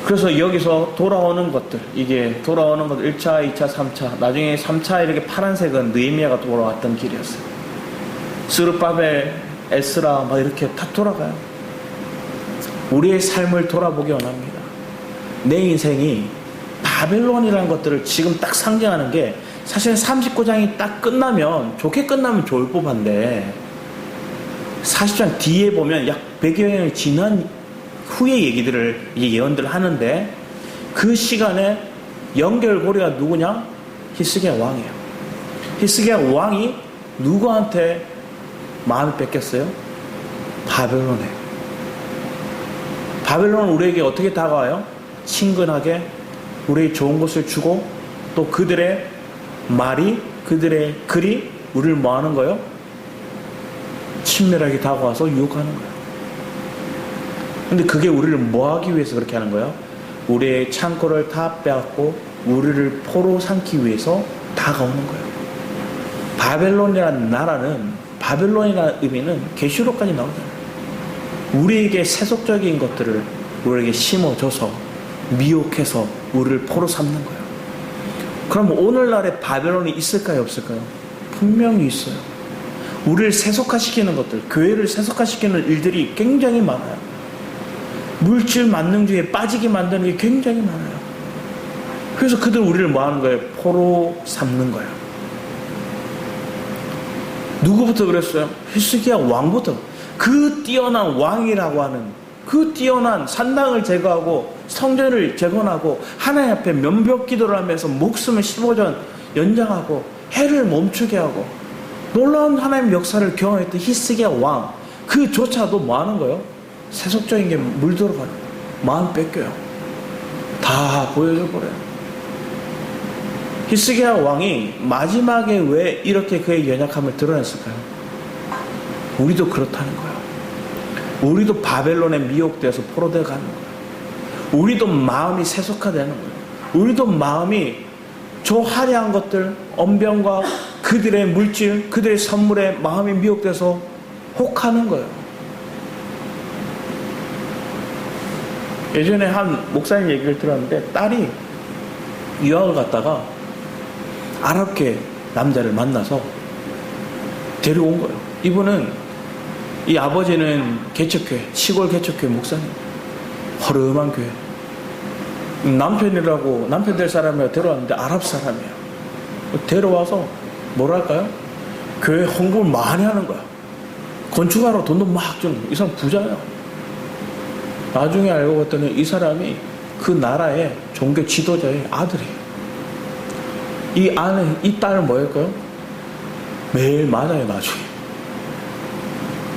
그래서 여기서 돌아오는 것들, 이게 돌아오는 것 1차, 2차, 3차, 나중에 3차 이렇게 파란색은 느헤미야가 돌아왔던 길이었어요. 스룹바벨 에스라 막 이렇게 다 돌아가요. 우리의 삶을 돌아보기 원합니다. 내 인생이 바벨론이라는 것들을 지금 딱 상징하는 게 사실 39장이 딱 끝나면 좋게 끝나면 좋을 법한데 40장 뒤에 보면 약 100여 년이 지난 후의 얘기들을 예언들을 하는데 그 시간에 연결고리가 누구냐? 히스기야 왕이에요. 히스기야 왕이 누구한테 마음을 뺏겼어요? 바벨론에. 바벨론은 우리에게 어떻게 다가와요? 친근하게 우리에게 좋은 것을 주고 또 그들의 말이 그들의 글이 우리를 뭐 하는 거예요? 친밀하게 다가와서 유혹하는 거예요. 근데 그게 우리를 뭐 하기 위해서 그렇게 하는 거예요? 우리의 창고를 다 빼앗고 우리를 포로 삼기 위해서 다가오는 거예요. 바벨론이라는 나라는 바벨론이라는 의미는 계시록까지 나오잖아요. 우리에게 세속적인 것들을 우리에게 심어줘서 미혹해서 우리를 포로 삼는 거예요. 그럼 오늘날에 바벨론이 있을까요? 없을까요? 분명히 있어요. 우리를 세속화시키는 것들, 교회를 세속화시키는 일들이 굉장히 많아요. 물질 만능주의에 빠지게 만드는 게 굉장히 많아요. 그래서 그들 우리를 뭐 하는 거예요? 포로 삼는 거예요. 누구부터 그랬어요? 히스기야 왕부터. 그 뛰어난 왕이라고 하는 그 뛰어난 산당을 제거하고 성전을 재건하고 하나님 앞에 면벽 기도를 하면서 목숨을 15전 연장하고 해를 멈추게 하고 놀라운 하나님 역사를 경험했던 히스기야 왕 그조차도 뭐 하는 거예요? 세속적인 게 물들어가는 거예요. 마음 뺏겨요. 다 보여줘 버려요. 히스기야 왕이 마지막에 왜 이렇게 그의 연약함을 드러냈을까요? 우리도 그렇다는 거예요. 우리도 바벨론에 미혹되어서 포로되어 가는 거예요. 우리도 마음이 세속화되는 거예요. 우리도 마음이 저 화려한 것들, 언변과 그들의 물질, 그들의 선물에 마음이 미혹돼서 혹하는 거예요. 예전에 한 목사님 얘기를 들었는데 딸이 유학을 갔다가 아랍계 남자를 만나서 데려온 거예요. 이분은 이 아버지는 개척교회, 시골 개척교회 목사님. 허름한 교회. 남편 될 사람이라 데려왔는데 아랍 사람이에요. 데려와서 뭐랄까요? 교회 홍보를 많이 하는 거야. 건축하러 돈도 막 주는 거야. 이 사람 부자예요. 나중에 알고 봤더니 이 사람이 그 나라의 종교 지도자의 아들이에요. 이 딸은 뭐일까요? 매일 맞아요, 나중에.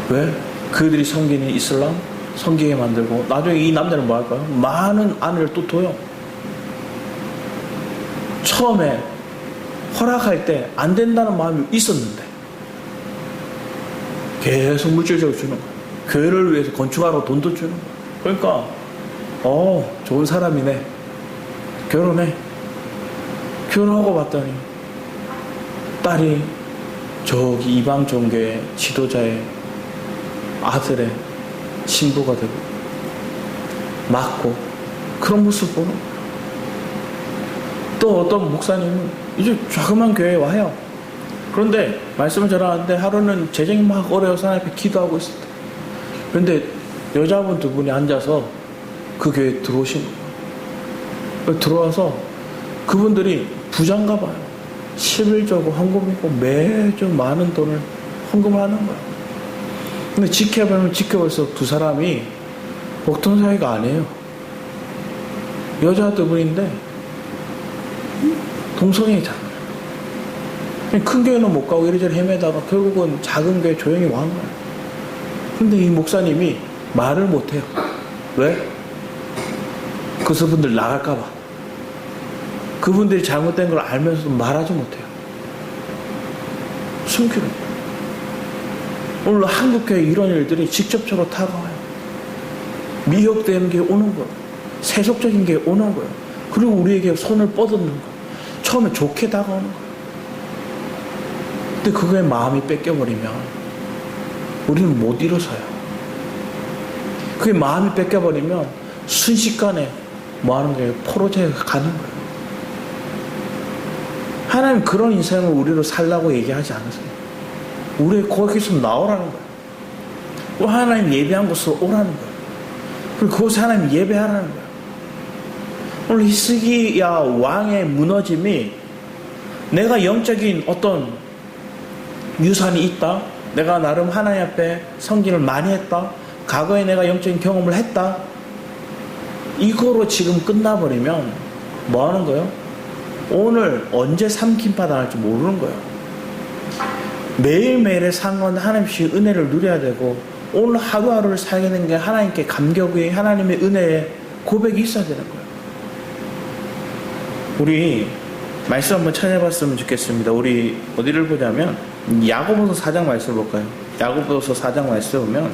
왜? 그들이 섬기는 이슬람 섬기게 만들고 나중에 이 남자는 뭐 할까요? 많은 아내를 또 둬요. 처음에 허락할 때 안 된다는 마음이 있었는데 계속 물질적으로 주는 거예요. 교회를 위해서 건축하러 돈도 주는 거예요. 그러니까 좋은 사람이네. 결혼하고 봤더니 딸이 저기 이방 종교의 지도자의 아들의 신부가 되고 맞고 그런 모습 보는 거예요. 또 어떤 목사님은 이제 자그마한 교회에 와요. 그런데 말씀을 전하는데 하루는 재정이 막 어려워서 하나님 앞에 기도하고 있었다. 그런데 여자분 두 분이 앉아서 그 교회에 들어오신 거예요. 들어와서 그분들이 부자인가 봐요. 11조고 헌금이고 매주 많은 돈을 헌금하는 거예요. 근데 지켜볼수록 두 사람이 보통 사이가 아니에요. 여자 두 분인데 동성애잖아요. 큰 교회는 못 가고 이리저리 헤매다가 결국은 작은 교회 조용히 와는 거예요. 근데 이 목사님이 말을 못해요. 왜? 그분들 나갈까봐. 그분들이 잘못된 걸 알면서도 말하지 못해요. 숨기는 거예요. 오늘 한국교회 이런 일들이 직접적으로 다가와요. 미혹되는 게 오는 거예요. 세속적인 게 오는 거예요. 그리고 우리에게 손을 뻗어는 거예요. 처음에 좋게 다가오는 거예요. 근데 그거에 마음이 뺏겨버리면 우리는 못 일어서요. 그게 마음이 뺏겨버리면 순식간에 뭐 하는 거예요? 포로제에 가는 거예요. 하나님 그런 인생을 우리로 살라고 얘기하지 않으세요. 우리 거기서 나오라는 거예요. 하나님 예배한 곳으로 오라는 거예요. 그리고 그곳에 하나님 예배하라는 거예요. 오늘 히스기야 왕의 무너짐이 내가 영적인 어떤 유산이 있다, 내가 나름 하나님 앞에 섬기를 많이 했다, 과거에 내가 영적인 경험을 했다, 이거로 지금 끝나버리면 뭐 하는 거예요? 오늘 언제 삼킴바 당할지 모르는 거예요. 매일매일의 상관 하나님의 은혜를 누려야 되고, 오늘 하루하루를 살게 된 게 하나님께 감격의, 하나님의 은혜의 고백이 있어야 되는 거예요. 우리 말씀 한번 찾아봤으면 좋겠습니다. 우리 어디를 보자면 야고보서 4장 말씀을 볼까요? 야고보서 4장 말씀 보면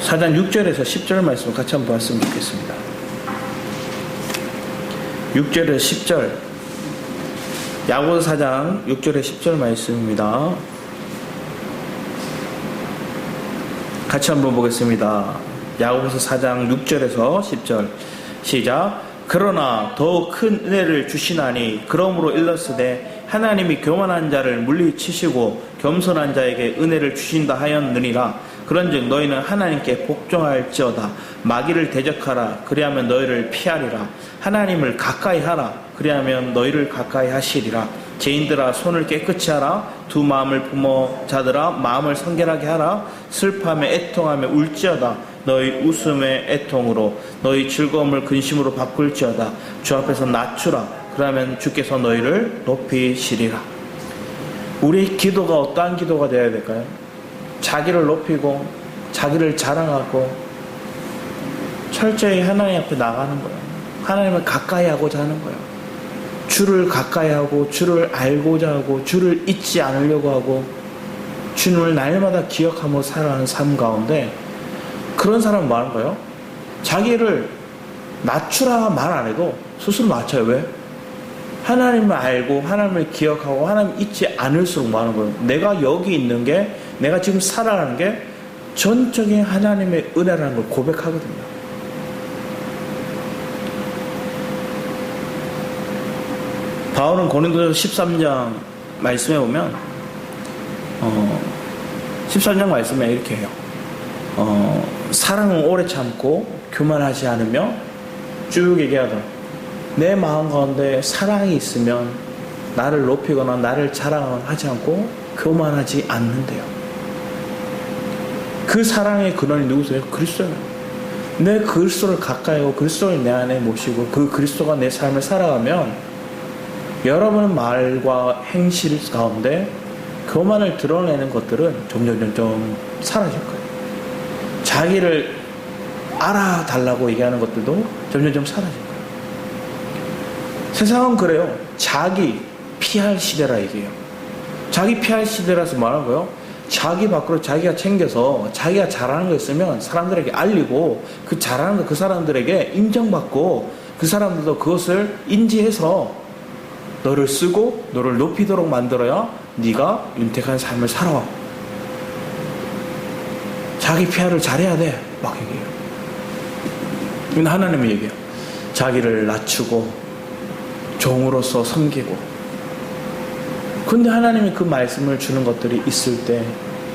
4장 6절에서 10절 말씀을 같이 한번 봤으면 좋겠습니다. 6절에서 10절, 야고보서 4장 6절에 10절 말씀입니다. 같이 한번 보겠습니다. 야고보서 4장 6절에서 10절 시작. 그러나 더욱 큰 은혜를 주시나니 그러므로 일렀으되 하나님이 교만한 자를 물리치시고 겸손한 자에게 은혜를 주신다 하였느니라. 그런즉 너희는 하나님께 복종할지어다. 마귀를 대적하라. 그리하면 너희를 피하리라. 하나님을 가까이 하라. 그리하면 너희를 가까이 하시리라. 죄인들아 손을 깨끗이 하라. 두 마음을 품어 자들아 마음을 성결하게 하라. 슬퍼하며 애통하며 울지어다. 너희 웃음의 애통으로 너희 즐거움을 근심으로 바꿀지어다. 주 앞에서 낮추라. 그러면 주께서 너희를 높이시리라. 우리 기도가 어떠한 기도가 되어야 될까요? 자기를 높이고 자기를 자랑하고 철저히 하나님 앞에 나가는 거예요. 하나님을 가까이 하고자 하는 거예요. 주를 가까이 하고 주를 알고자 하고 주를 잊지 않으려고 하고 주님을 날마다 기억하며 살아가는 삶 가운데, 그런 사람은 뭐 하는 거예요? 자기를 낮추라 말 안 해도 스스로 낮춰요. 왜? 하나님을 알고 하나님을 기억하고 하나님 잊지 않을수록 뭐 하는 거예요? 내가 여기 있는 게, 내가 지금 살아가는 게 전적인 하나님의 은혜라는 걸 고백하거든요. 바울은 고린도서 13장 말씀에 보면 13장 말씀에 이렇게 해요. 사랑은 오래 참고 교만하지 않으며, 쭉 얘기하더라. 내 마음 가운데 사랑이 있으면 나를 높이거나 나를 자랑하지 않고 교만하지 않는데요. 그 사랑의 근원이 누구세요? 그리스도예요. 내 그리스도를 가까이 하고 그리스도를 내 안에 모시고 그 그리스도가 내 삶을 살아가면 여러분의 말과 행실 가운데 교만을 드러내는 것들은 점점 사라질 거예요. 자기를 알아달라고 얘기하는 것들도 점점 사라질 거예요. 세상은 그래요. 자기 피할 시대라 얘기해요. 자기 피할 시대라서 말하는 거예요. 자기 밖으로 자기가 챙겨서 자기가 잘하는 거 있으면 사람들에게 알리고, 그 잘하는 거 그 사람들에게 인정받고, 그 사람들도 그것을 인지해서 너를 쓰고 너를 높이도록 만들어야 네가 윤택한 삶을 살아. 자기 PR을 잘해야 돼. 막 얘기해요. 이건 하나님의 얘기예요. 자기를 낮추고 종으로서 섬기고. 근데 하나님이 그 말씀을 주는 것들이 있을 때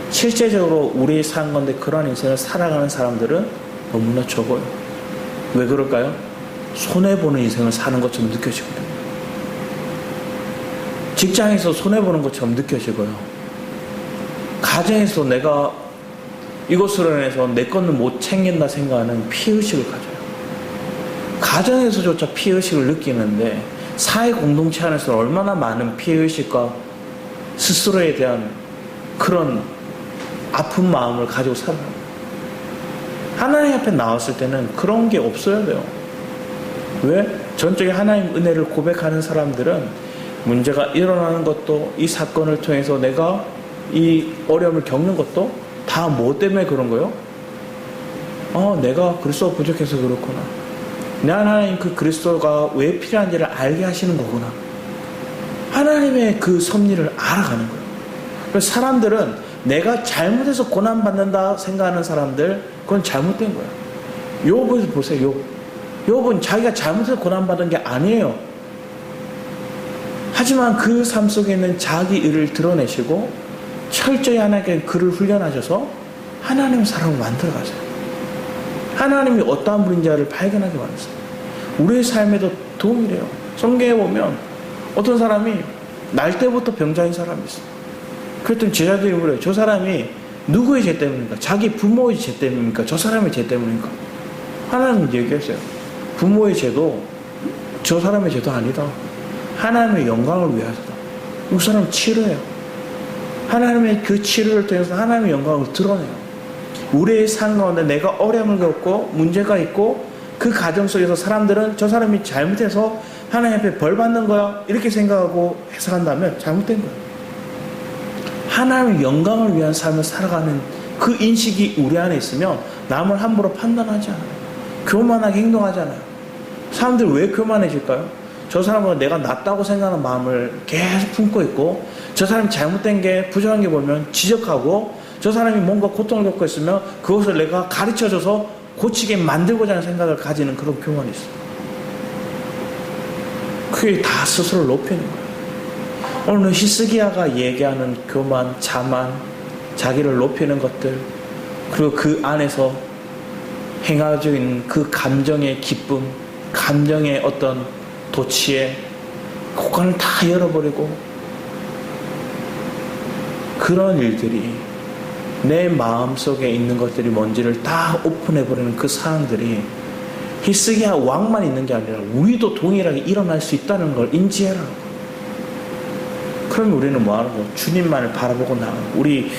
실제적으로 우리의 산 건데, 그런 인생을 살아가는 사람들은 너무나 적어요. 왜 그럴까요? 손해보는 인생을 사는 것처럼 느껴지거든요. 직장에서 손해보는 것처럼 느껴지고요. 가정에서 내가 이것으로 인해서 내 거는 못 챙긴다 생각하는 피의식을 가져요. 가정에서조차 피의식을 느끼는데 사회 공동체 안에서 얼마나 많은 피의식과 스스로에 대한 그런 아픈 마음을 가지고 살아요. 하나님 앞에 나왔을 때는 그런 게 없어야 돼요. 왜? 전적인 하나님 은혜를 고백하는 사람들은 문제가 일어나는 것도, 이 사건을 통해서 내가 이 어려움을 겪는 것도 다 뭐 때문에 그런 거예요? 내가 그리스도가 부족해서 그렇구나. 내 하나님 그 그리스도가 왜 필요한지를 알게 하시는 거구나. 하나님의 그 섭리를 알아가는 거예요. 그래서 사람들은 내가 잘못해서 고난받는다 생각하는 사람들, 그건 잘못된 거예요. 욥을 보세요. 욥은 자기가 잘못해서 고난받은 게 아니에요. 하지만 그 삶 속에 있는 자기 일을 드러내시고 철저히 하나님께 그를 훈련하셔서 하나님의 사람을 만들어가세요. 하나님이 어떠한 분인지를 발견하게 만드세요. 우리의 삶에도 도움이 돼요. 성경에 보면 어떤 사람이 날 때부터 병자인 사람이 있어요. 그랬더니 제자들이 물어요. 저 사람이 누구의 죄 때문입니까? 자기 부모의 죄 때문입니까? 저 사람의 죄 때문입니까? 하나님은 얘기했어요. 부모의 죄도 저 사람의 죄도 아니다. 하나님의 영광을 위하여서다. 이 사람은 치료해요. 하나님의 그 치료를 통해서 하나님의 영광을 드러내요. 우리의 삶 가운데 내가 어려움을 겪고 문제가 있고 그 가정 속에서 사람들은 저 사람이 잘못해서 하나님 앞에 벌 받는 거야 이렇게 생각하고 해석한다면 잘못된 거예요. 하나님의 영광을 위한 삶을 살아가는 그 인식이 우리 안에 있으면 남을 함부로 판단하지 않아요. 교만하게 행동하지 않아요. 사람들이 왜 교만해질까요? 저 사람은 내가 낫다고 생각하는 마음을 계속 품고 있고 저 사람이 잘못된 게 부정한 게 보면 지적하고 저 사람이 뭔가 고통을 겪고 있으면 그것을 내가 가르쳐줘서 고치게 만들고자 하는 생각을 가지는 그런 교만이 있어요. 그게 다 스스로를 높이는 거예요. 오늘 히스기야가 얘기하는 교만, 자만, 자기를 높이는 것들, 그리고 그 안에서 행하고 있는 그 감정의 기쁨, 감정의 어떤 도취에 고관을 다 열어버리고 그런 일들이 내 마음속에 있는 것들이 뭔지를 다 오픈해버리는 그 상황들이 히스기야 왕만 있는 게 아니라 우리도 동일하게 일어날 수 있다는 걸 인지해라. 그럼 우리는 뭐하는 거예요? 주님만을 바라보고 나가는 거예요. 우리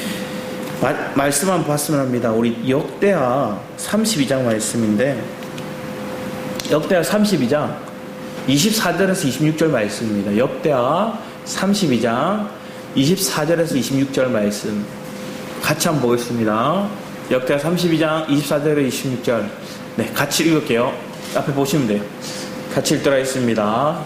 말씀만 봤으면 합니다. 우리 역대하 32장 말씀인데 역대하 32장 24절에서 26절 말씀입니다. 역대하 32장 24절에서 26절 말씀 같이 한번 보겠습니다. 역대하 32장 24절에서 26절 네, 같이 읽을게요. 앞에 보시면 돼요. 같이 읽도록 하겠습니다.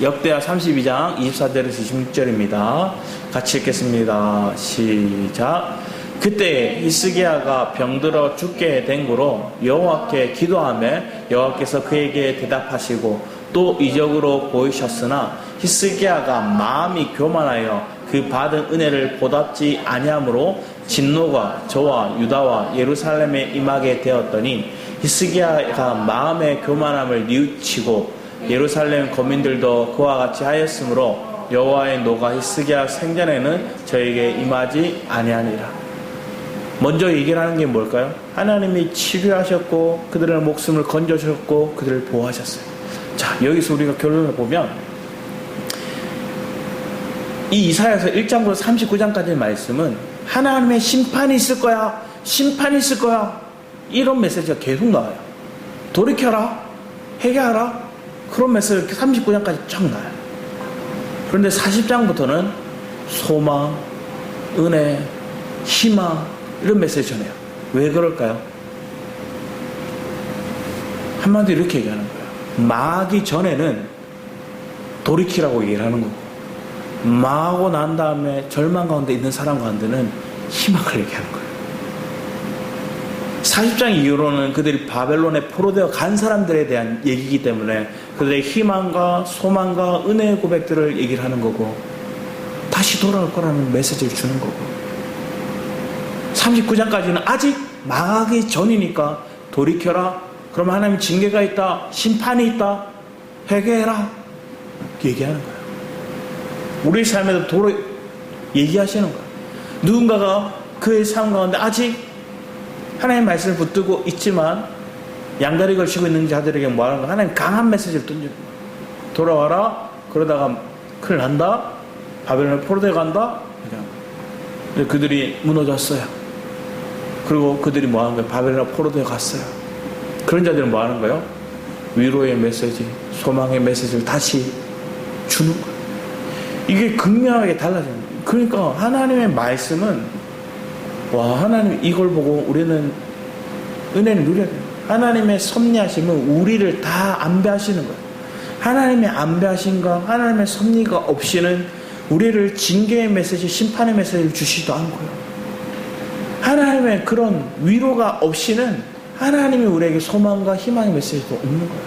역대하 32장 24절에서 26절입니다. 같이 읽겠습니다. 시작. 그때 히스기야가 병들어 죽게 된 고로 여호와께 기도하며 여호와께서 그에게 대답하시고 또 이적으로 보이셨으나 히스기야가 마음이 교만하여 그 받은 은혜를 보답지 아니하므로 진노가 저와 유다와 예루살렘에 임하게 되었더니 히스기야가 마음의 교만함을 뉘우치고 예루살렘 거민들도 그와 같이 하였으므로 여호와의 노가 히스기야 생전에는 저에게 임하지 아니하니라. 먼저 얘기를 하는 게 뭘까요? 하나님이 치료하셨고 그들의 목숨을 건져주셨고 그들을 보호하셨어요. 자, 여기서 우리가 결론을 보면 이 이사야서 1장부터 39장까지의 말씀은 하나님의 심판이 있을 거야, 심판이 있을 거야, 이런 메시지가 계속 나와요. 돌이켜라, 회개하라, 그런 메시지가 39장까지 쫙 나와요. 그런데 40장부터는 소망, 은혜, 희망 이런 메시지 전해요. 왜 그럴까요? 한마디로 이렇게 얘기하는 거예요. 망하기 전에는 돌이키라고 얘기를 하는 거고 망하고 난 다음에 절망 가운데 있는 사람 가운데는 희망을 얘기하는 거예요. 40장 이후로는 그들이 바벨론에 포로되어 간 사람들에 대한 얘기이기 때문에 그들의 희망과 소망과 은혜의 고백들을 얘기를 하는 거고 다시 돌아올 거라는 메시지를 주는 거고 39장까지는 아직 망하기 전이니까 돌이켜라. 그럼 하나님 징계가 있다. 심판이 있다. 회개해라. 얘기하는 거예요. 우리 삶에도 얘기하시는 거예요. 누군가가 그의 삶 가운데 아직 하나님의 말씀을 붙들고 있지만 양다리 걸치고 있는 자들에게 뭐 하는 거야? 하나님 강한 메시지를 던지는 거예요. 돌아와라. 그러다가 큰일 난다. 바벨론에 포로되어 간다. 근데 그들이 무너졌어요. 그리고 그들이 뭐 하는 거예요? 바벨론에 포로되어 갔어요. 그런 자들은 뭐 하는 거예요? 위로의 메시지, 소망의 메시지를 다시 주는 거예요. 이게 극명하게 달라집니다. 그러니까 하나님의 말씀은 하나님 이걸 보고 우리는 은혜를 누려야 돼요. 하나님의 섭리하심은 우리를 다 안배하시는 거예요. 하나님의 안배하심과 하나님의 섭리가 없이는 우리를 징계의 메시지, 심판의 메시지를 주시지도 않고요. 하나님의 그런 위로가 없이는 하나님이 우리에게 소망과 희망의 메시지도 없는 거예요.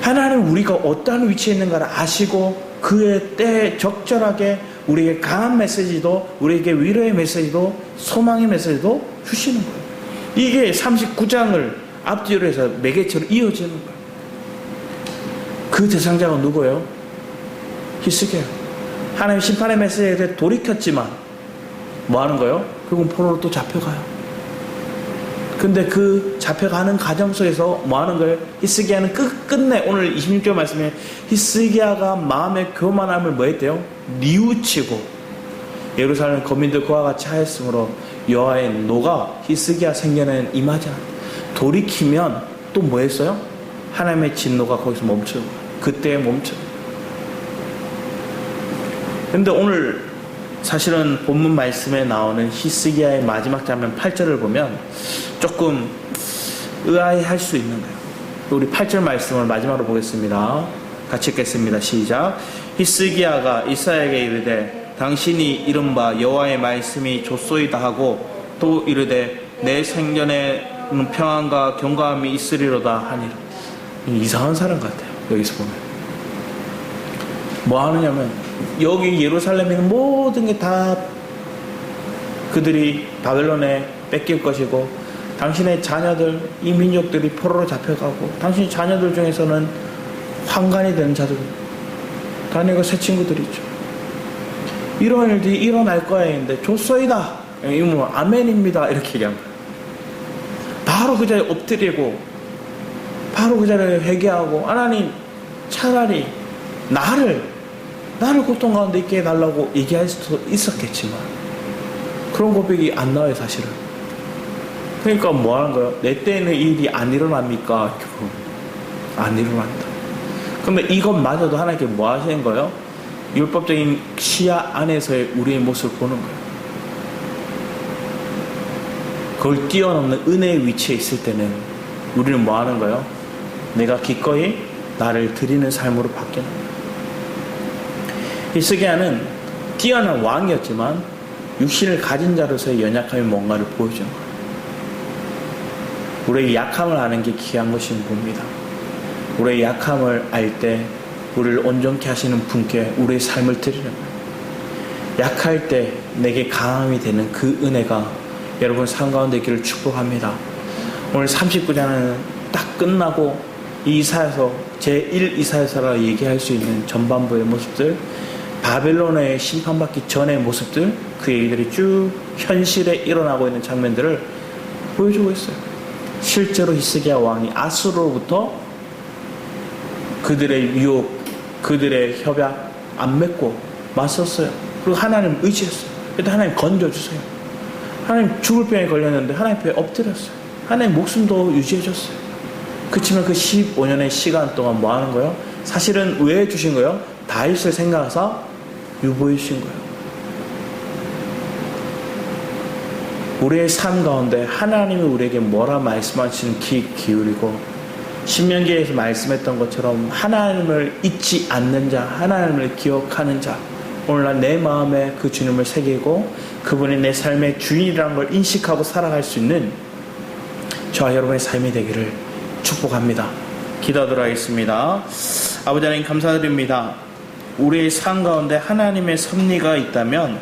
하나님은 우리가 어떠한 위치에 있는가를 아시고 그의 때에 적절하게 우리에게 강한 메시지도, 우리에게 위로의 메시지도, 소망의 메시지도 주시는 거예요. 이게 39장을 앞뒤로 해서 매개체로 이어지는 거예요. 그 대상자가 누구예요? 히스기야. 하나님 심판의 메시지에 대해 돌이켰지만 뭐 하는 거예요? 결국은 포로로 또 잡혀가요. 근데 그 잡혀가는 과정 속에서 뭐 하는 거예요? 히스기야는 끝내 오늘 26절 말씀에 히스기야가 마음의 교만함을 뭐 했대요? 뉘우치고 예루살렘 거민들 그와 같이 하였으므로 여호와의 노가 히스기야 생전에는 임하지 않았다. 돌이키면 또 뭐 했어요? 하나님의 진노가 거기서 멈춰요. 그때에 멈춰요. 근데 오늘 사실은 본문 말씀에 나오는 히스기야의 마지막 장면 8절을 보면 조금 의아해할 수 있는 거예요. 우리 8절 말씀을 마지막으로 보겠습니다. 같이 읽겠습니다. 시작. 히스기야가 이사야에게 이르되 당신이 이른바 여호와의 말씀이 좋소이다 하고 또 이르되 내 생전에는 평안과 경고함이 있으리로다 하니라. 이상한 사람 같아요. 여기서 보면 뭐 하느냐면 여기 예루살렘에 있는 모든 게 다 그들이 바벨론에 뺏길 것이고 당신의 자녀들, 이 민족들이 포로로 잡혀가고 당신의 자녀들 중에서는 환관이 되는 자들, 다니고 새 친구들이 있죠. 이런 일들이 일어날 거야 했는데 좋소이다, 이거 아멘입니다 이렇게 얘기한 거예요. 바로 그 자리에 엎드리고 바로 그 자리에 회개하고 하나님 차라리 나를 고통 가운데 있게 해달라고 얘기할 수도 있었겠지만 그런 고백이 안 나와요 사실은. 그러니까 뭐 하는 거예요? 내 때에는 이 일이 안 일어납니까? 안 일어난다. 근데 이것마저도 하나님께 뭐 하시는 거예요? 율법적인 시야 안에서의 우리의 모습을 보는 거예요. 그걸 뛰어넘는 은혜의 위치에 있을 때는 우리는 뭐 하는 거예요? 내가 기꺼이 나를 드리는 삶으로 바뀌는 거예요. 히스기야는 뛰어난 왕이었지만 육신을 가진 자로서의 연약함이 뭔가를 보여주는 거예요. 우리의 약함을 아는 게 귀한 것인 봅니다. 우리의 약함을 알 때 우리를 온전케 하시는 분께 우리의 삶을 드리는 거예요. 약할 때 내게 강함이 되는 그 은혜가 여러분 삶 가운데 있기를 축복합니다. 오늘 39장은 딱 끝나고 이 이사야서 제1 이사야서라 얘기할 수 있는 전반부의 모습들, 바벨론에 심판받기 전의 모습들, 그 얘기들이 쭉 현실에 일어나고 있는 장면들을 보여주고 있어요. 실제로 히스기야 왕이 아수르로부터 그들의 유혹, 그들의 협약 안 맺고 맞섰어요. 그리고 하나님 의지했어요. 그래도 하나님 건져주세요. 하나님 죽을 병에 걸렸는데 하나님 뼈에 엎드렸어요. 하나님 목숨도 유지해줬어요. 그렇지만 그 15년의 시간 동안 뭐 하는 거예요? 사실은 왜 주신 거예요? 다윗을 생각해서 유보해 주신 거예요. 우리의 삶 가운데 하나님이 우리에게 뭐라 말씀하시는 귀 기울이고 신명기에서 말씀했던 것처럼 하나님을 잊지 않는 자, 하나님을 기억하는 자, 오늘날 내 마음에 그 주님을 새기고 그분이 내 삶의 주인이라는 걸 인식하고 살아갈 수 있는 저와 여러분의 삶이 되기를 축복합니다. 기도하도록 하겠습니다. 아버지 하나님 감사드립니다. 우리의 삶 가운데 하나님의 섭리가 있다면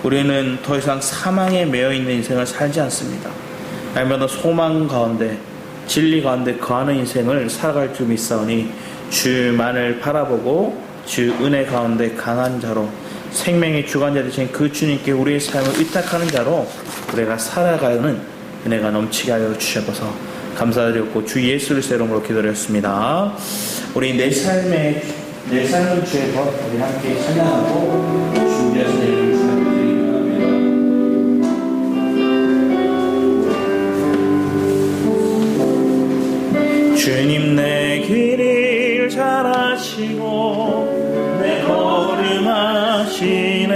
우리는 더 이상 사망에 매여있는 인생을 살지 않습니다. 날마다 소망 가운데 진리 가운데 거하는 인생을 살아갈 줄 믿사오니 주만을 바라보고 주 은혜 가운데 강한 자로 생명의 주관자 되신 그 주님께 우리의 삶을 의탁하는 자로 우리가 살아가는 은혜가 넘치게 하여 주셔서 감사드렸고 주 예수 그리스도의 이름으로 기도드렸습니다. 우리 내 삶을 주의 것 우리 함께 찬양하고 준비하신 이름을 주님 내 길을 잘 아시고 내 걸음 아시네.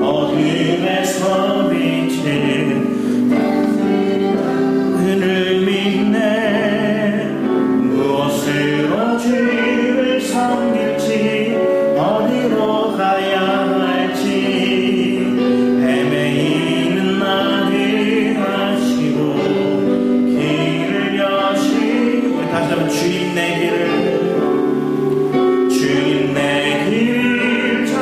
어둠에서 비친 그를 믿네. 무엇으로 주를 섬길지 어디로 가야 할지 헤매이는 나를 아시고 길을 여시고 다시 한번 주님 내 길을 잘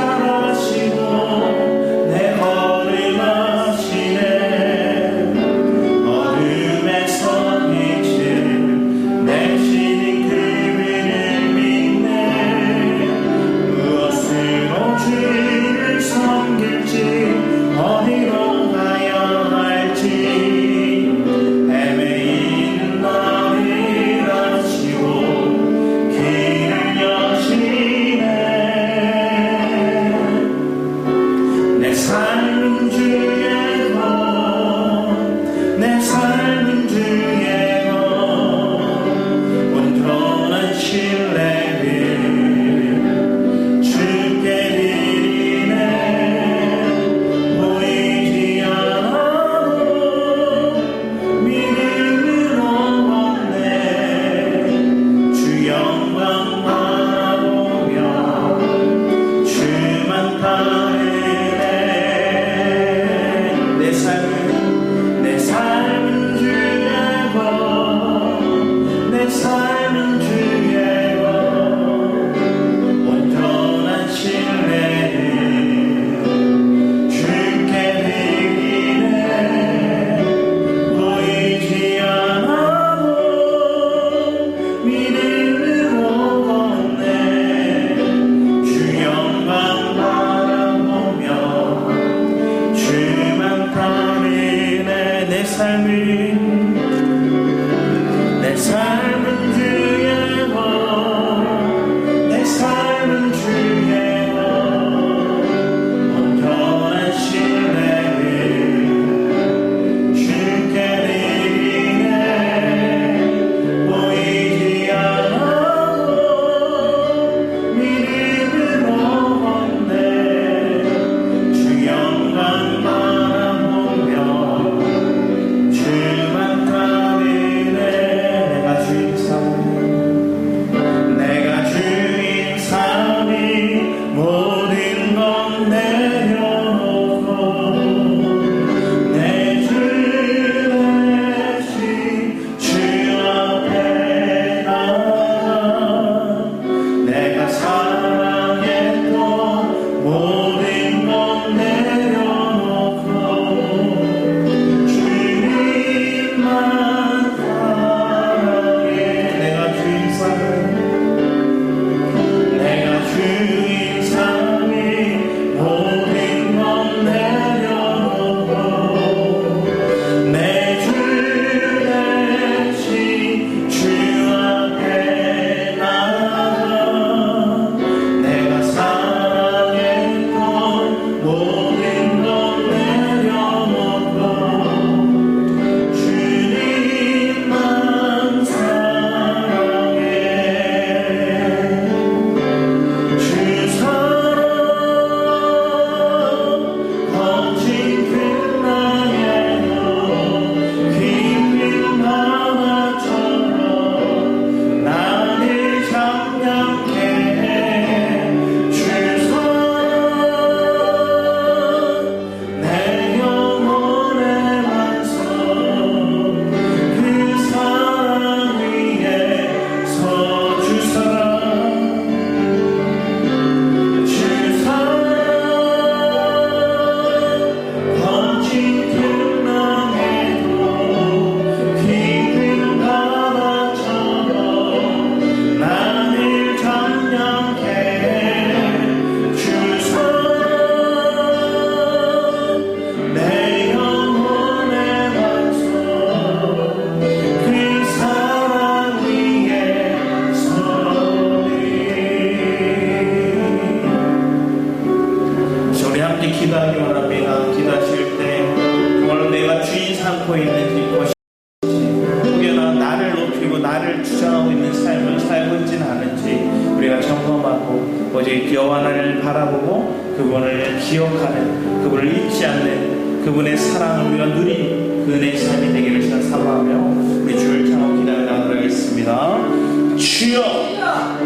오직 여호와 하나님을 바라보고 그분을 기억하는, 그분을 잊지 않는 그분의 사랑을 우리가 누린 그 은혜의 삶이 되기를 저는 사모하며 우리 주를 찬송 기도하며 나누겠습니다. 주여,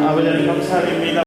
아버지 하나님 감사드립니다.